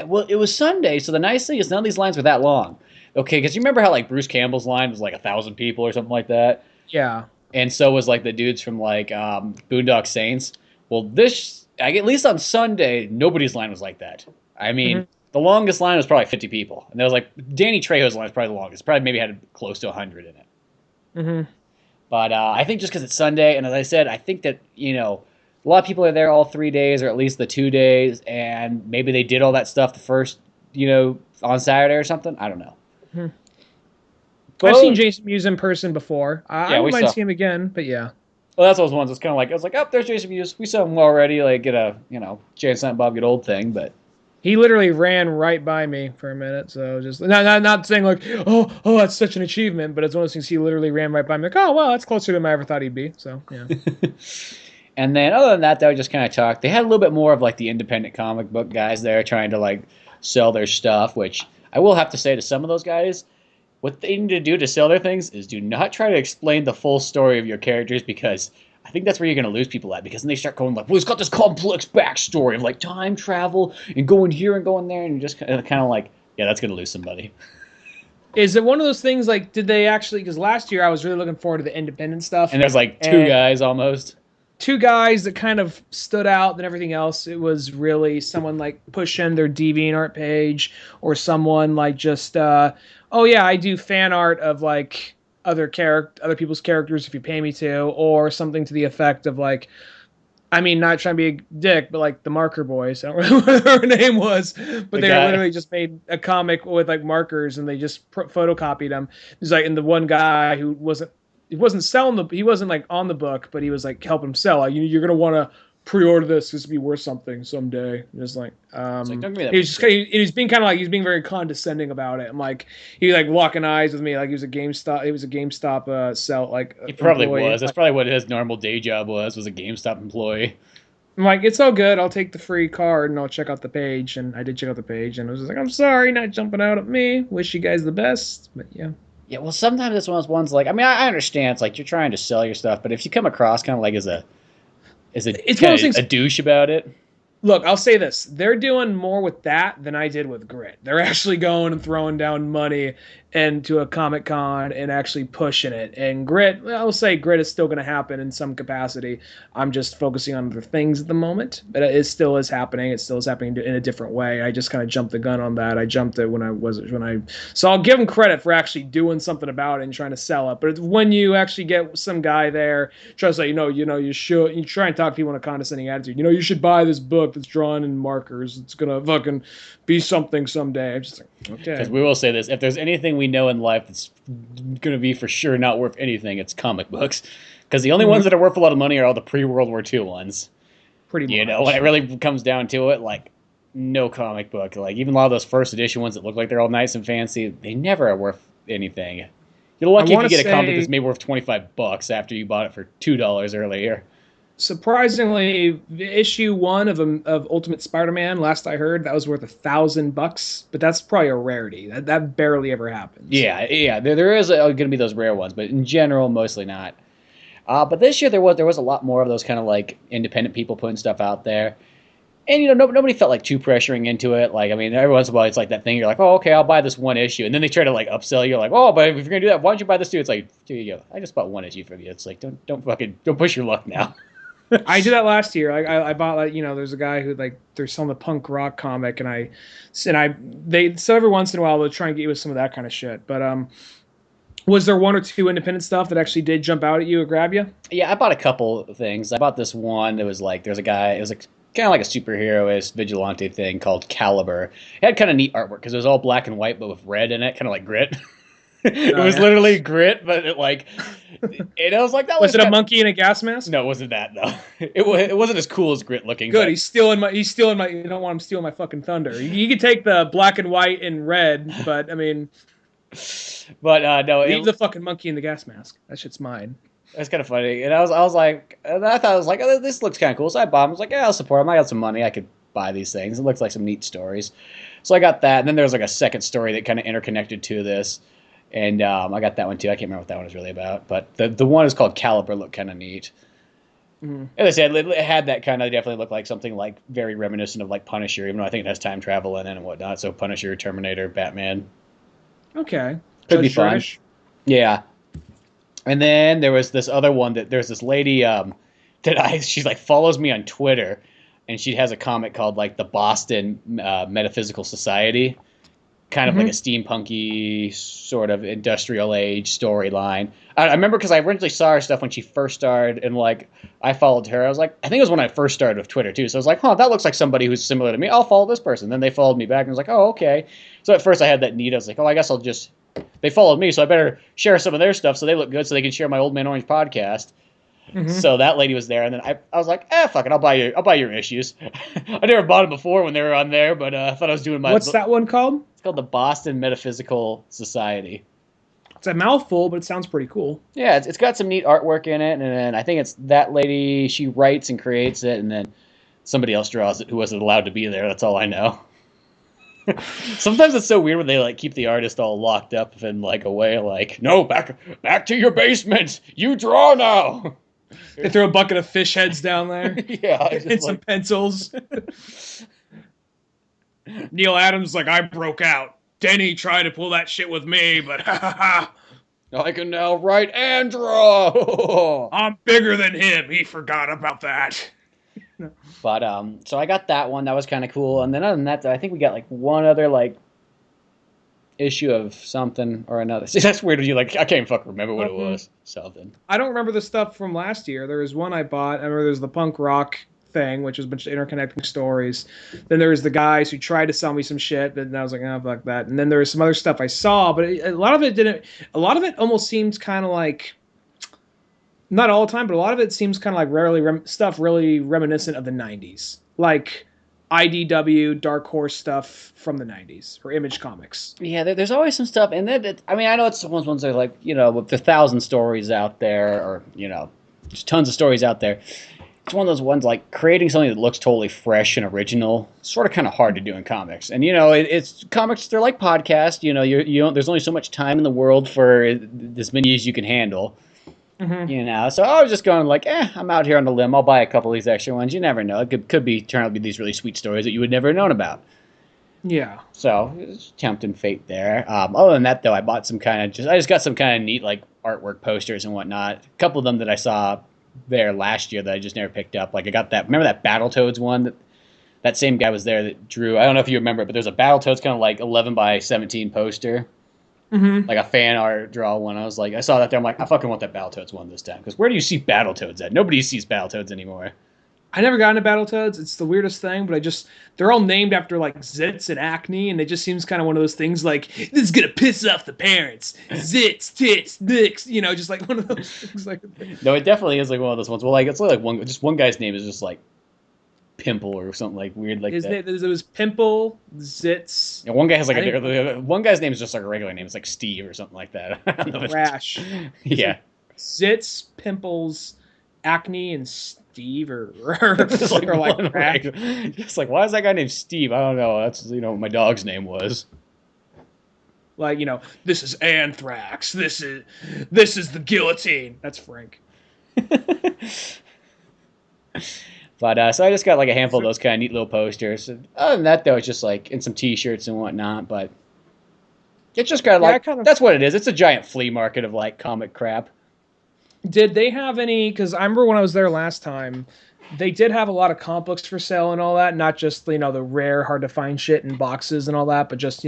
well, it was Sunday, so the nice thing is none of these lines were that long. Okay, because you remember how like Bruce Campbell's line was like 1,000 people or something like that, Yeah. and so was like the dudes from like Boondock Saints. Well, this at least on Sunday, nobody's line was like that. I mean, the longest line was probably 50 people, and there was like Danny Trejo's line was probably the longest. Probably maybe had close to 100 in it. Mm-hmm. But I think just because it's Sunday, and as I said, I think that, a lot of people are there all 3 days, or at least the 2 days, and maybe they did all that stuff the first, on Saturday or something. I don't know. Hmm. But, I've seen Jason Mewes in person before. I Yeah, we wouldn't mind saw- seeing him again, but yeah. well, that's those ones. It's kind of like, I was like, oh, there's Jason Mewes. We saw him already, like, get a, Jay and Silent Bob Get Old thing, but. He literally ran right by me for a minute, so just not saying like, oh, that's such an achievement, but it's one of those things he literally ran right by me, like, oh, well, that's closer than I ever thought he'd be. So yeah. And then other than that, they just kind of talked. They had a little bit more of like the independent comic book guys there trying to like sell their stuff, which I will have to say to some of those guys, what they need to do to sell their things is do not try to explain the full story of your characters, because I think that's where you're going to lose people at, because then they start going like, well, it's got this complex backstory of like time travel and going here and going there, and you're just kind of like, yeah, that's going to lose somebody. Is it one of those things like, did they actually, because last year I was really looking forward to the independent stuff. And there's like two guys almost. 2 guys that kind of stood out than everything else. It was really someone like pushing their DeviantArt page, or someone like just, oh yeah, I do fan art of like other people's characters if you pay me to, or something to the effect of like, I mean, not trying to be a dick, but like the Marker Boys, I don't remember what her name was, but they literally just made a comic with like markers and they just photocopied them. There's like, and the one guy who wasn't selling he wasn't like on the book, but he was like helping him sell. Like, you're gonna want to pre-order this. This will be worth something someday. Just like, Don't give me that he was being kind of like, he's being very condescending about it. I'm like, he like locking eyes with me like he was a GameStop. It was a GameStop sell like. He probably employee. was. That's probably what his normal day job was a GameStop employee. I'm like, it's all good. I'll take the free card and I'll check out the page. And I did check out the page, and I was just like, I'm sorry, not jumping out at me. Wish you guys the best, but yeah. Yeah, well, sometimes it's one of those ones like, I mean, I understand it's like you're trying to sell your stuff, but if you come across kind of like as It's one of those things. a douche about it. Look, I'll say this. They're doing more with that than I did with Grit. They're actually going and throwing down money into a Comic Con and actually pushing it. And Grit, I'll say Grit is still going to happen in some capacity. I'm just focusing on other things at the moment. But it still is happening. It still is happening in a different way. I just kind of jumped the gun on that. I jumped it when I... So I'll give them credit for actually doing something about it and trying to sell it. But it's when you actually get some guy there trying to say, you should... You try and talk to people in a condescending attitude. You should buy this book that's drawn in markers. It's going to fucking be something someday. I'm just like, okay. Because we will say this, if there's anything we know in life that's going to be for sure not worth anything, it's comic books. Because the only ones that are worth a lot of money are all the pre-World War II ones. Pretty much. When it really comes down to it, like, no comic book. Like, even a lot of those first edition ones that look like they're all nice and fancy, they never are worth anything. You're lucky if you get a comic that's maybe worth $25 after you bought it for $2 earlier. Surprisingly, issue 1 of Ultimate Spider-Man, last I heard, that was worth $1,000, but that's probably a rarity. That barely ever happens. Yeah. There is going to be those rare ones, but in general, mostly not. But this year there was a lot more of those kind of like independent people putting stuff out there. And nobody felt like too pressuring into it. Like, I mean, every once in a while it's like that thing. You're like, oh, okay, I'll buy this one issue, and then they try to like upsell you. Like, oh, but if you're gonna do that, why don't you buy this too? It's like, here you go. I just bought one issue from you. It's like, don't push your luck now. I did that last year. I bought like there's a guy who like they're selling the punk rock comic, and so every once in a while they'll try and get you with some of that kind of shit. But was there one or two independent stuff that actually did jump out at you or grab you? Yeah, I bought a couple of things. I bought this one. It was like there's a guy. It was like kind of like a superhero-ish vigilante thing called Caliber. It had kind of neat artwork because it was all black and white but with red in it, kind of like Grit. It was literally Grit, but it like, and I was like, that was it a monkey in a gas mask? No, it wasn't that though. It wasn't as cool as Grit looking. Good, he's stealing my. You don't want him stealing my fucking thunder. You can take the black and white and red, but I mean, no, leave the fucking monkey in the gas mask. That shit's mine. That's kind of funny, and I was like, and I thought I was like, oh, this looks kind of cool. So I bought them. I was like, yeah, I'll support them. I got some money. I could buy these things. It looks like some neat stories. So I got that, and then there was like a second story that kind of interconnected to this. And I got that one too. I can't remember what that one was really about, but the one is called Caliber. Looked kind of neat. Mm-hmm. As I said, it had that kind of definitely looked like something like very reminiscent of like Punisher, even though I think it has time travel in it and whatnot. So Punisher, Terminator, Batman. Okay, could be fun. Yeah. And then there was this other one that there's this lady she's like follows me on Twitter, and she has a comic called like the Boston Metaphysical Society. Kind of like a steampunky sort of industrial age storyline. I remember because I originally saw her stuff when she first started, and like I followed her. I was like, I think it was when I first started with Twitter too. So I was like, that looks like somebody who's similar to me. I'll follow this person. Then they followed me back, and I was like, oh, okay. So at first I had that need. I was like, I guess I'll just. They followed me, so I better share some of their stuff so they look good, so they can share my Old Man Orange podcast. Mm-hmm. So that lady was there, and then I was like, fuck it, I'll buy your issues. I never bought them before when they were on there, but I thought I was doing my. What's that one called? It's called the Boston Metaphysical Society. It's a mouthful, but it sounds pretty cool. Yeah, it's got some neat artwork in it, and then I think it's that lady. She writes and creates it, and then somebody else draws it who wasn't allowed to be there. That's all I know. Sometimes it's so weird when they like keep the artist all locked up and like away. Like, no, back to your basement. You draw now. They throw a bucket of fish heads down there. Yeah, and some pencils. Neil Adams like, I broke out. Denny tried to pull that shit with me, but I can now write and draw. I'm bigger than him. He forgot about that. But so I got that one. That was kind of cool. And then other than that, I think we got like one other like issue of something or another. See, that's weird. You like I can't even fucking remember what it was. Something. I don't remember the stuff from last year. There was one I bought. I remember there's the punk rock thing, which was a bunch of interconnecting stories. Then there was the guys who tried to sell me some shit, but I was like, oh, fuck that. And then there was some other stuff I saw, but a lot of it didn't. A lot of it almost seems kind of like. Not all the time, but a lot of it seems kind of like really reminiscent of the 90s. Like IDW, Dark Horse stuff from the 90s, or Image Comics. Yeah, there's always some stuff. And then, I mean, I know it's ones that are like, with the 1,000 stories out there, or, just tons of stories out there. It's one of those ones like creating something that looks totally fresh and original. It's sort of kind of hard to do in comics. And, it's comics, they're like podcasts. There's only so much time in the world for as many as you can handle. Mm-hmm. So I was just going like, I'm out here on the limb. I'll buy a couple of these extra ones. You never know. It could turn out to be these really sweet stories that you would never have known about. Yeah. So it's tempting fate there. Other than that, though, I bought I just got some kind of neat like artwork posters and whatnot. A couple of them that I saw there last year that I just never picked up. Like I got that. Remember that Battletoads one that same guy was there that drew. I don't know if you remember it, but there's a Battletoads kind of like 11 by 17 poster. Mm-hmm. Like a fan art draw one. I saw that there. I'm like, I fucking want that Battletoads one this time. Because where do you see Battletoads at? Nobody sees Battletoads anymore. I never got into Battletoads. It's the weirdest thing, but they're all named after like zits and acne, and it just seems kind of one of those things like, this is going to piss off the parents. Zits, tits, dicks, just like one of those things. Like. No, it definitely is like one of those ones. Well, like, it's like one guy's name is just like Pimple or something like weird like that. It was Pimple, Zits. And one guy has like one guy's name is just like a regular name. It's like Steve or something like that. I don't know. Rash. Yeah. Zits, Pimples, Acne, and Steve or like Rash. It's like, why is that guy named Steve? I don't know. That's what my dog's name was. Like, this is Anthrax. This is the guillotine. That's Frank. But so I just got like a handful of those kind of neat little posters. Other than that, though, it's just like in some T-shirts and whatnot. But it's just kind of like that's what it is. It's a giant flea market of like comic crap. Did they have any? Because I remember when I was there last time, they did have a lot of comic books for sale and all that. Not just the rare, hard to find shit in boxes and all that, but just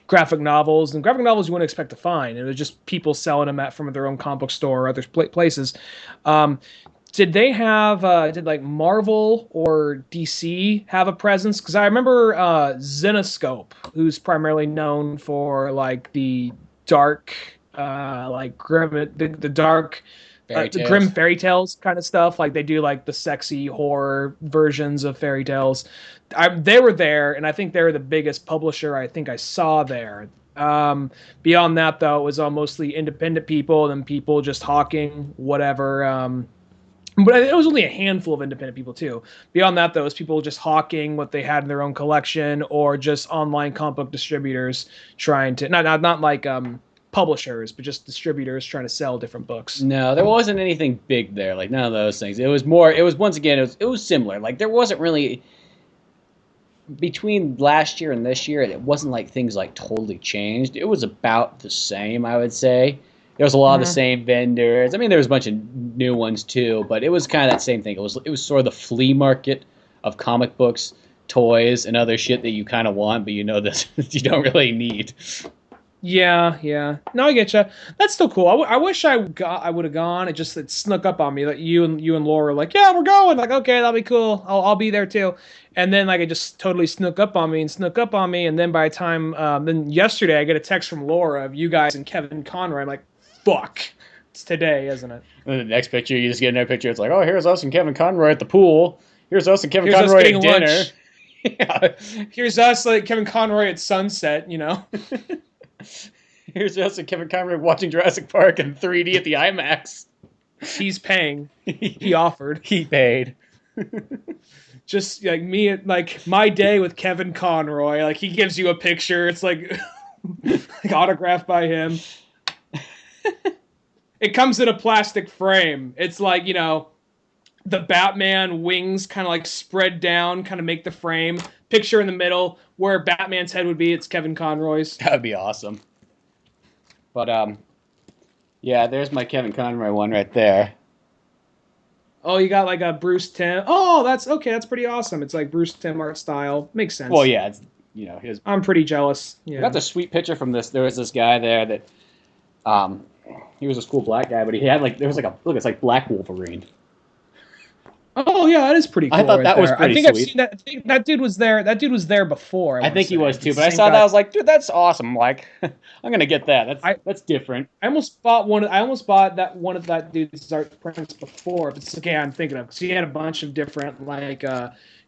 graphic novels. And graphic novels you wouldn't expect to find. It was just people selling them from their own comic book store or other places. Did they have, did like Marvel or DC have a presence? Because I remember Zenoscope, who's primarily known for like the dark, like grim, the dark, the grim fairy tales kind of stuff. Like they do like the sexy horror versions of fairy tales. They were there, and I think they were the biggest publisher I think I saw there. Beyond that, though, it was all mostly independent people and people just hawking whatever. But it was only a handful of independent people, too. Beyond that, though, it was people just hawking what they had in their own collection or just online comic book distributors trying to... Not like publishers, but just distributors trying to sell different books. No, there wasn't anything big there. Like, none of those things. It was more... It was, once again, it was similar. Like, there wasn't really... Between last year and this year, it wasn't like things like totally changed. It was about the same, I would say. There was a lot of the same vendors. I mean, there was a bunch of new ones too, but it was kind of that same thing. It was sort of the flea market of comic books, toys, and other shit that you kind of want, but that you don't really need. Yeah. No, I get you. That's still cool. I wish I would have gone. It snuck up on me. Like you and Laura were like, yeah, we're going. Like, okay, that'll be cool. I'll be there too. And then like it just totally snuck up on me. And then by the time then yesterday I get a text from Laura of you guys and Kevin Conroy. I'm like, fuck. It's today, isn't it? And the next picture, you just get another picture. It's like, oh, here's us and Kevin Conroy at the pool. Here's us and Kevin Conroy at dinner. Yeah. Here's us like Kevin Conroy at sunset, Here's us and Kevin Conroy watching Jurassic Park in 3D at the IMAX. He's paying. He offered. He paid. Just like me, like my day with Kevin Conroy. Like he gives you a picture. It's like autographed by him. It comes in a plastic frame. It's like, the Batman wings kind of like spread down, kind of make the frame. Picture in the middle where Batman's head would be. It's Kevin Conroy's. That would be awesome. But, yeah, there's my Kevin Conroy one right there. Oh, you got like a Bruce Timm. Oh, that's okay. That's pretty awesome. It's like Bruce Timm art style. Makes sense. Well, yeah, it's, I'm pretty jealous. Yeah. I got the sweet picture from this. There was this guy there that, he was a cool black guy, but he had like, it's like Black Wolverine. Oh yeah, that is pretty cool. I thought that was pretty sweet. I've seen that. I think that dude was there. That dude was there before. I think he was too, but I saw that. I was like, dude, that's awesome. Like, I'm gonna get that. That's different. I almost bought one that one of that dude's art prints before. But it's okay, I'm thinking of because he had a bunch of different like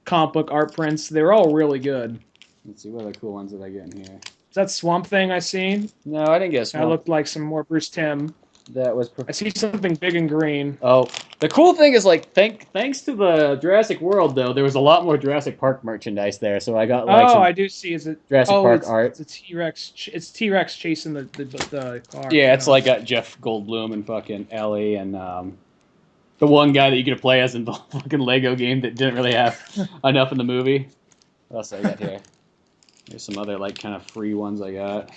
comic book art prints. They were all really good. Let's see what are the cool ones that I get in here. Is that Swamp Thing I seen? No, I didn't get Swamp. That looked like some more Bruce Timm. That was. I see something big and green. Oh, the cool thing is like thanks to the Jurassic World though, there was a lot more Jurassic Park merchandise there. So I got like. I do see. Is it Jurassic Park art? It's a T-Rex. It's T-Rex chasing the car. Yeah, it's like got Jeff Goldblum and fucking Ellie and the one guy that you could play as in the fucking Lego game that didn't really have enough in the movie. What else I got here? There's some other like kind of free ones I got.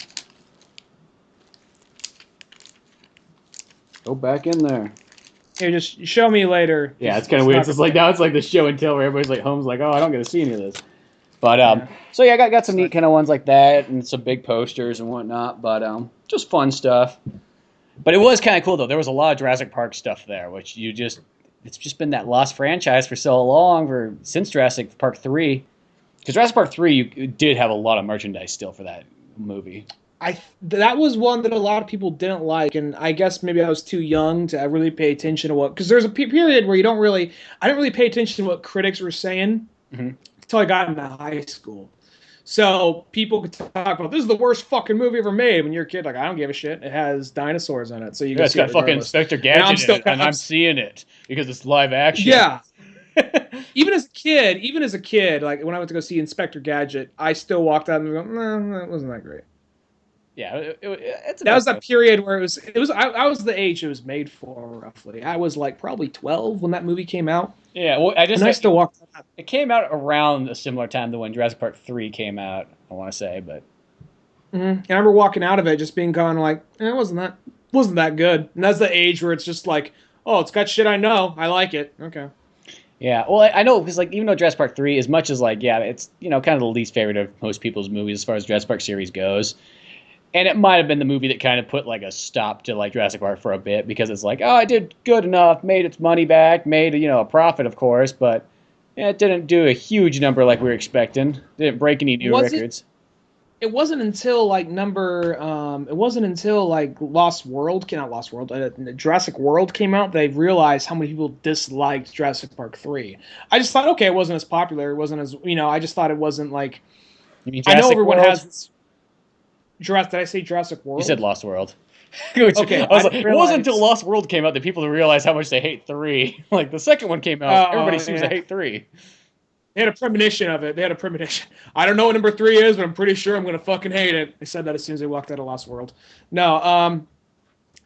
Go back in there. Here, just show me later. Yeah, it's kind of weird. It's like now it's like the show and tell where everybody's like, Holmes like, oh, I don't get to see any of this. But so yeah, I got some neat kind of ones like that and some big posters and whatnot. But just fun stuff. But it was kind of cool though. There was a lot of Jurassic Park stuff there, which it's just been that lost franchise for so long since Jurassic Park 3. Because Jurassic Park 3, you did have a lot of merchandise still for that movie. That was one that a lot of people didn't like, and I guess maybe I was too young to really pay attention to what. Because there's a period where I didn't really pay attention to what critics were saying until I got into high school. So people could talk about this is the worst fucking movie ever made. When you're a kid, like I don't give a shit. It has dinosaurs in it, so you. Yeah, it's got fucking Inspector Gadget in it, and I'm seeing it because it's live action. Yeah. Even as a kid, like when I went to go see Inspector Gadget, I still walked out and go, no, that wasn't that great. Yeah, it's That was that period where I was the age it was made for, roughly. I was like probably 12 when that movie came out. Yeah, well, And I still walked. It came out around a similar time to when Jurassic Park 3 came out, I want to say, but And I remember walking out of it just being kind of like, it wasn't that good. And that's the age where it's just like, oh, it's got shit I know. I like it. Okay. yeah. Well, I know because like even though Jurassic Park 3, as much as like yeah, it's kind of the least favorite of most people's movies as far as Jurassic Park series goes. And it might have been the movie that kind of put like a stop to like Jurassic Park for a bit because it's like, oh, it did good enough, made its money back, made a profit, of course, but yeah, it didn't do a huge number like we were expecting. Didn't break any new records. It wasn't until like Jurassic World came out that I realized how many people disliked Jurassic Park 3. I just thought, okay, it wasn't as popular. It wasn't as I just thought it wasn't like. You mean I know Jurassic everyone World? has this. Did I say Jurassic World? You said Lost World. Okay, I was like, it wasn't until Lost World came out that people realized how much they hate 3. Like the second one came out, everybody seems to hate 3. They had a premonition of it. I don't know what number 3 is, but I'm pretty sure I'm gonna fucking hate it. They said that as soon as they walked out of Lost World. No,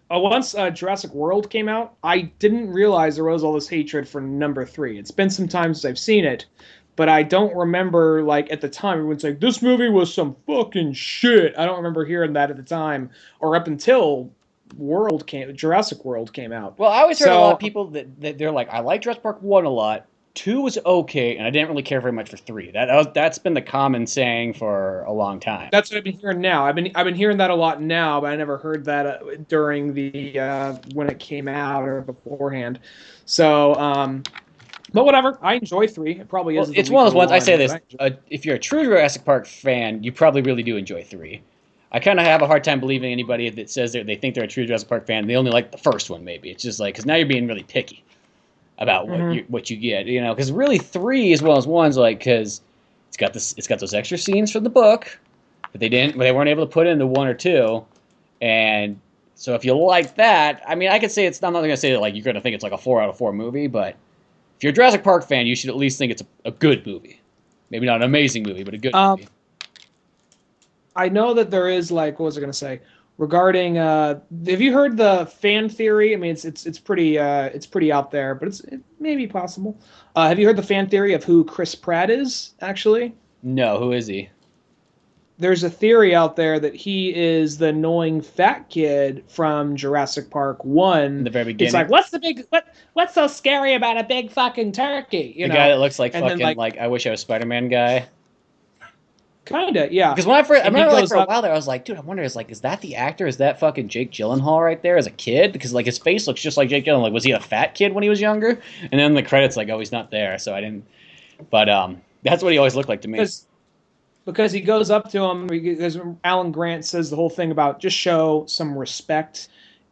once Jurassic World came out, I didn't realize there was all this hatred for number 3. It's been some time since I've seen it, but I don't remember, like, at the time, everyone's like, this movie was some fucking shit. I don't remember hearing that at the time, or up until Jurassic World came out. Well, I always heard a lot of people that they're like, I like Jurassic Park 1 a lot, 2 was okay, and I didn't really care very much for 3. That's been the common saying for a long time. That's what I've been hearing now. I've been hearing that a lot now, but I never heard that during the when it came out or beforehand. So, but whatever. I enjoy 3. It probably is. It's one of those ones. I say this: if you're a true Jurassic Park fan, you probably really do enjoy 3. I kind of have a hard time believing anybody that says they think they're a true Jurassic Park fan and they only like the first one. Maybe it's just like because now you're being really picky about what you get, because really 3 is one of those ones like because it's got those extra scenes from the book that they weren't able to put into 1 or 2, and so if you like that, I mean, I could say I'm not going to say that like you're going to think it's like a 4 out of 4 movie, but if you're a Jurassic Park fan, you should at least think it's a good movie, maybe not an amazing movie, but a good movie. I know that there is like what was I going to say? Regarding, have you heard the fan theory? I mean, it's pretty out there, but it may be possible. Have you heard the fan theory of who Chris Pratt is? Actually, no. Who is he? There's a theory out there that he is the annoying fat kid from Jurassic Park 1. In the very beginning, it's like, what's so scary about a big fucking turkey? The guy that looks like fucking like I Wish I Was Spider-Man guy. Kinda, yeah. Because when I remember like for a while there, I was like, dude, I wonder, is that the actor? Is that fucking Jake Gyllenhaal right there as a kid? Because like his face looks just like Jake Gyllenhaal. Like, was he a fat kid when he was younger? And then the credits like, oh, he's not there, so I didn't. But that's what he always looked like to me. Because he goes up to him, because Alan Grant says the whole thing about just show some respect,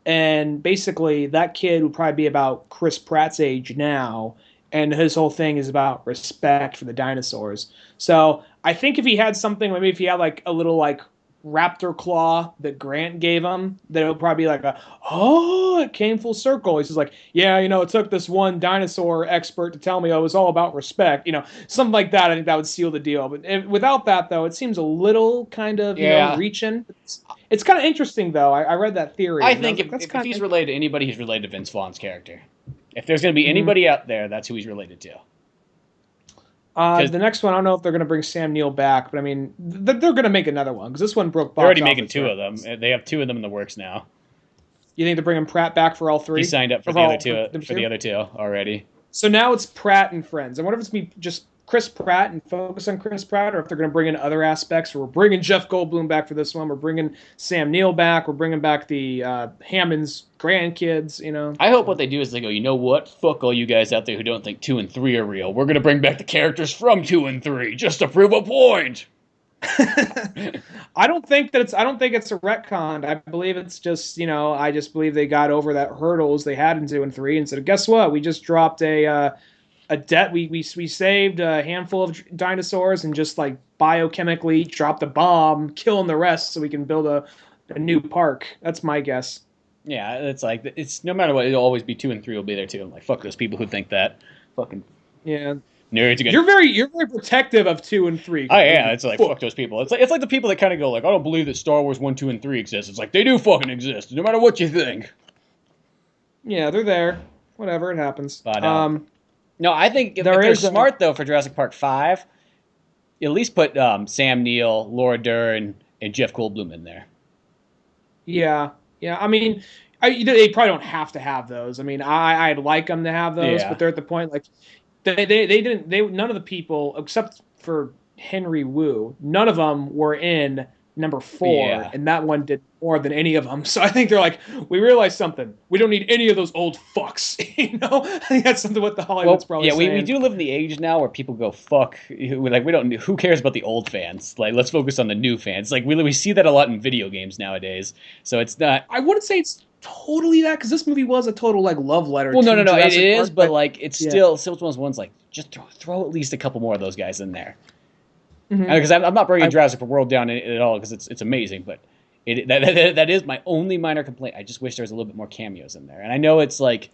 and basically that kid would probably be about Chris Pratt's age now, and his whole thing is about respect for the dinosaurs. So I think if he had something, maybe if he had like a little like raptor claw that Grant gave him, that it would probably be like it came full circle. He's just like, yeah, it took this one dinosaur expert to tell me it was all about respect, something like that. I think that would seal the deal. But without that, though, it seems a little kind of, reaching. It's kind of interesting, though. I read that theory. I think if he's related to anybody, he's related to Vince Vaughn's character. If there's going to be anybody out there, that's who he's related to. The next one, I don't know if they're going to bring Sam Neill back, but I mean, they're going to make another one because this one broke. They're already making 2 of them. They have 2 of them in the works now. You think they're bringing Pratt back for all 3? He signed up for the other two already. So now it's Pratt and friends. I wonder if it's me just Chris Pratt and focus on Chris Pratt, or if they're going to bring in other aspects. Or we're bringing Jeff Goldblum back for this one. We're bringing Sam Neill back. We're bringing back the Hammond's grandkids. I hope what they do is they go, you know what? Fuck all you guys out there who don't think 2 and 3 are real. We're going to bring back the characters from 2 and 3 just to prove a point. I don't think it's a retcon. I believe it's just, I just believe they got over that hurdles they had in 2 and 3 and said, guess what? We just dropped a debt. We saved a handful of dinosaurs and just like biochemically dropped a bomb, killing the rest so we can build a new park. That's my guess. Yeah, it's no matter what, it'll always be 2 and 3 will be there too. I'm like, fuck those people who think that. Fucking. Yeah. nerds are gonna. You're very protective of 2 and 3. Oh yeah, it's like fuck those people. It's like the people that kind of go like, I don't believe that Star Wars 1, 2, and 3 exist. It's like they do fucking exist, no matter what you think. Yeah, they're there. Whatever, it happens. But no, I think if they're smart though for Jurassic Park 5, at least put Sam Neill, Laura Dern, and Jeff Goldblum in there. Yeah. I mean, they probably don't have to have those. I mean, I'd like them to have those, but they're at the point like they didn't. None of the people except for Henry Wu, none of them were in number 4, and that one did more than any of them. So I think they're like, we realized something. We don't need any of those old fucks. I think that's something what the Hollywood's probably saying. We do live in the age now where people go, fuck, like we don't. Who cares about the old fans? Like, let's focus on the new fans. Like we see that a lot in video games nowadays. So it's not. I wouldn't say it's totally that, because this movie was a total like love letter. Well, no, it is, but like it's still one of those ones like just throw at least a couple more of those guys in there. Because I'm not bringing Jurassic World down at all, because it's amazing, but that is my only minor complaint. I just wish there was a little bit more cameos in there. And I know it's like,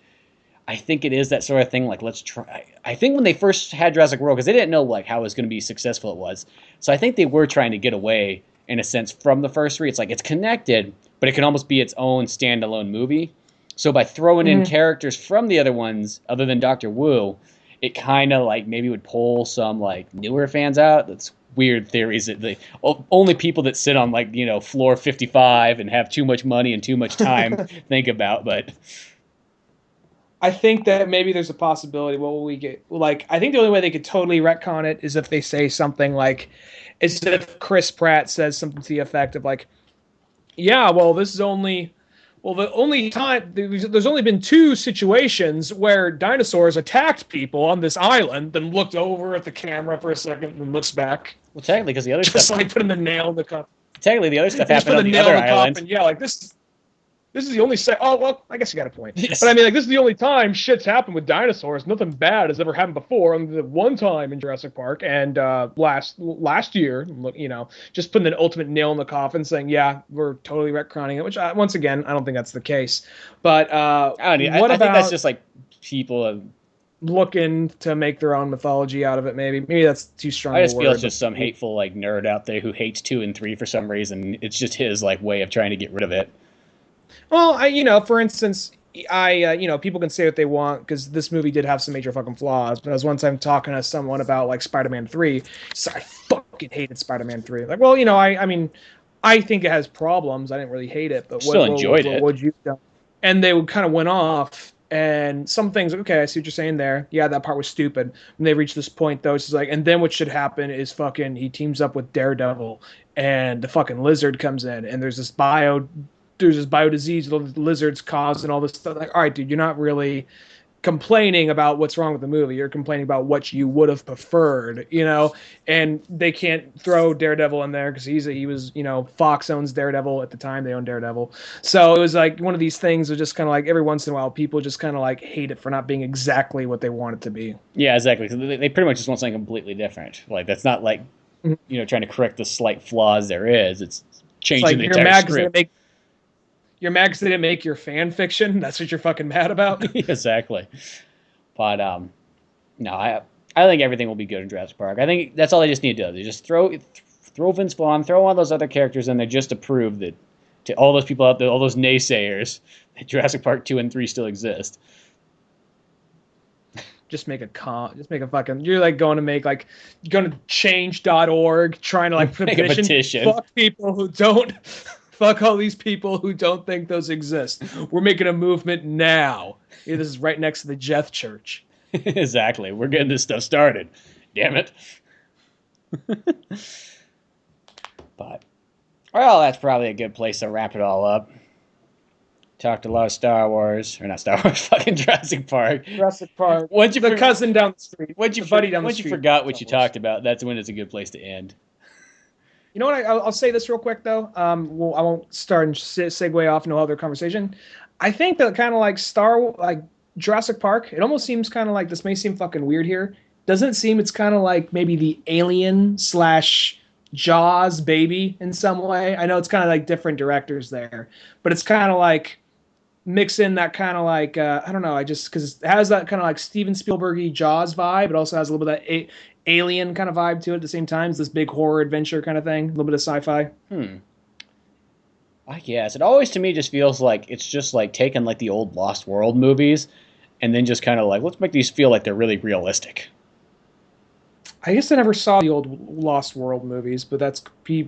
I think it is that sort of thing. Like, let's try. I think when they first had Jurassic World, because they didn't know like how it was going to be successful it was, so I think they were trying to get away in a sense from the first 3. It's like it's connected, but it can almost be its own standalone movie. So by throwing in characters from the other ones, other than Dr. Wu, it kind of like maybe would pull some like newer fans out. That's weird theories that the only people that sit on like floor 55 and have too much money and too much time think about. But I think that maybe there's a possibility. What will we get? Like, I think the only way they could totally retcon it is if they say something like, is if Chris Pratt says something to the effect of like, yeah, well, this is only. Well, the only time there's only been 2 situations where dinosaurs attacked people on this island, then looked over at the camera for a second and looks back. Well, technically, because the other just stuff, like putting the nail in the coffin. Technically, the other stuff happened on the other island. Yeah, like this is the only oh well, I guess you got a point. Yes. But I mean, like, this is the only time shit's happened with dinosaurs. Nothing bad has ever happened before. Only the one time in Jurassic Park, and last year, just putting the ultimate nail in the coffin, saying, yeah, we're totally retconning it. Which once again, I don't think that's the case. But I think that's just like people looking to make their own mythology out of it. Maybe that's too strong. I just feel it's just some hateful like nerd out there who hates 2 and 3 for some reason. It's just his like way of trying to get rid of it. Well, for instance, people can say what they want because this movie did have some major fucking flaws. But I was one time talking to someone about like Spider-Man 3. So I fucking hated Spider-Man 3. Like, well, I mean, I think it has problems. I didn't really hate it, but still enjoyed it. What'd you do? And they kind of went off. And some things, okay, I see what you're saying there. Yeah, that part was stupid. When they reach this point, though, it's like, and then what should happen is fucking he teams up with Daredevil, and the fucking lizard comes in, and there's this bio disease the lizards cause and all this stuff. Like, all right, dude, you're not really complaining about what's wrong with the movie. You're complaining about what you would have preferred, and they can't throw Daredevil in there because he was, Fox owns Daredevil at the time. They own Daredevil. So it was like one of these things of just kind of like every once in a while, people just kind of like hate it for not being exactly what they want it to be. Yeah, exactly. So they pretty much just want something completely different. Like, that's not like, trying to correct the slight flaws there is. It's changing the entire script. You're mad because they didn't make your fan fiction? That's what you're fucking mad about? Exactly. But, no, I think everything will be good in Jurassic Park. I think that's all they just need to do. They just throw Vince Vaughn, throw all those other characters in there just to prove that to all those people out there, all those naysayers, that Jurassic Park 2 and 3 still exist. Just make a fucking, you're like going to change.org, trying to like make a petition. Fuck people who don't... Fuck all these people who don't think those exist. We're making a movement now. Yeah, this is right next to the Jeth Church. Exactly. We're getting this stuff started. Damn it. But, well, that's probably a good place to wrap it all up. Talked a lot of Star Wars, or not Star Wars, fucking Jurassic Park. Jurassic Park. Cousin down the street. Once you forgot what you talked about, that's when it's a good place to end. You know what? I'll say this real quick though. I won't start and segue off no other conversation. I think that kind of like Jurassic Park. It almost seems kind of like, this may seem fucking weird here. Doesn't it seem it's kind of like maybe the Alien / Jaws baby in some way? I know it's kind of like different directors there, but it's kind of like mix in that kind of like I don't know, because it has that kind of like Steven Spielberg-y Jaws vibe. It also has a little bit of that alien kind of vibe to it at the same time. It's this big horror adventure kind of thing, a little bit of sci-fi. I guess it always to me just feels like it's just like taking like the old Lost World movies, and then just kind of like let's make these feel like they're really realistic. I guess I never saw the old Lost World movies, but that's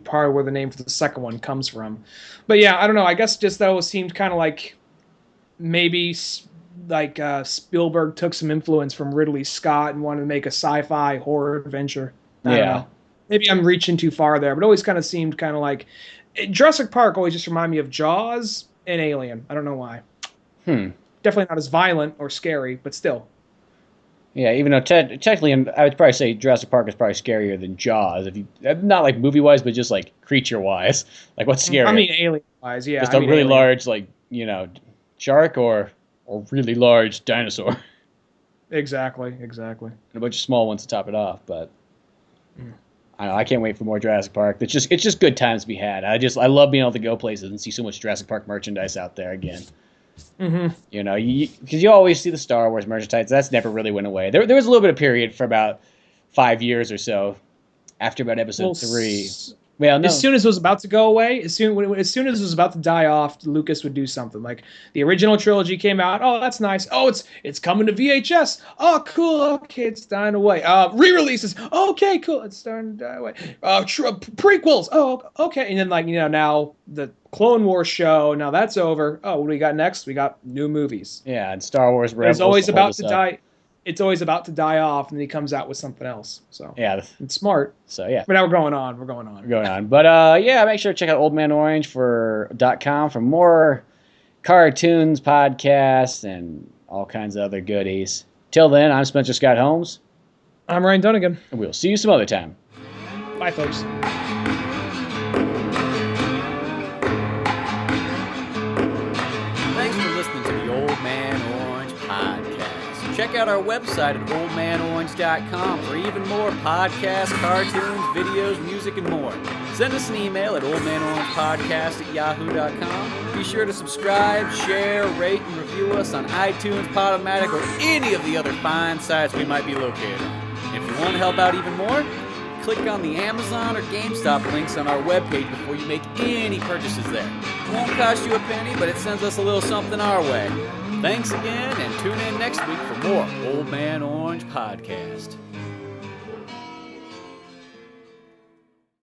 part of where the name for the second one comes from. But yeah, I don't know. I guess just that always seemed kind of like maybe like Spielberg took some influence from Ridley Scott and wanted to make a sci-fi horror adventure. I don't know. Maybe I'm reaching too far there, but it always kind of seemed kind of like Jurassic Park always just reminded me of Jaws and Alien. I don't know why. Definitely not as violent or scary, but still. Yeah, even though technically, I would probably say Jurassic Park is probably scarier than Jaws. If you not like movie wise, but just like creature wise, like what's scarier? I mean, alien wise, yeah. Just a really large, like shark or a really large dinosaur. Exactly. And a bunch of small ones to top it off, but I don't know, I can't wait for more Jurassic Park. It's just good times to be had. I love being able to go places and see so much Jurassic Park merchandise out there again. Because you always see the Star Wars merchandise. That's never really went away. There was a little bit of period for about 5 years or so after about episode 3. Well, no. As soon as it was about to go away, as soon as it was about to die off, Lucas would do something. Like the original trilogy came out. Oh, that's nice. Oh, it's coming to VHS. Oh, cool. Okay, it's dying away. Re-releases. Okay, cool. It's starting to die away. Prequels. Oh, okay. And then now the Clone Wars show. Now that's over. Oh, what do we got next? We got new movies. Yeah, and Star Wars Rebels. It's always about to die. It's always about to die off, and then he comes out with something else. So yeah, it's smart. So yeah, but now we're going on. But yeah, make sure to check out oldmanorange.com for more cartoons, podcasts, and all kinds of other goodies. Till then, I'm Spencer Scott Holmes. I'm Ryan Dunigan. And we'll see you some other time. Bye, folks. Thanks for listening to the Old Man Orange podcast. Check out our website at oldmanorange.com for even more podcasts, cartoons, videos, music, and more. Send us an email at oldmanorangepodcast@yahoo.com. Be sure to subscribe, share, rate, and review us on iTunes, Podomatic, or any of the other fine sites we might be located on. If you want to help out even more, click on the Amazon or GameStop links on our webpage before you make any purchases there. It won't cost you a penny, but it sends us a little something our way. Thanks again, and tune in next week for more Old Man Orange Podcast.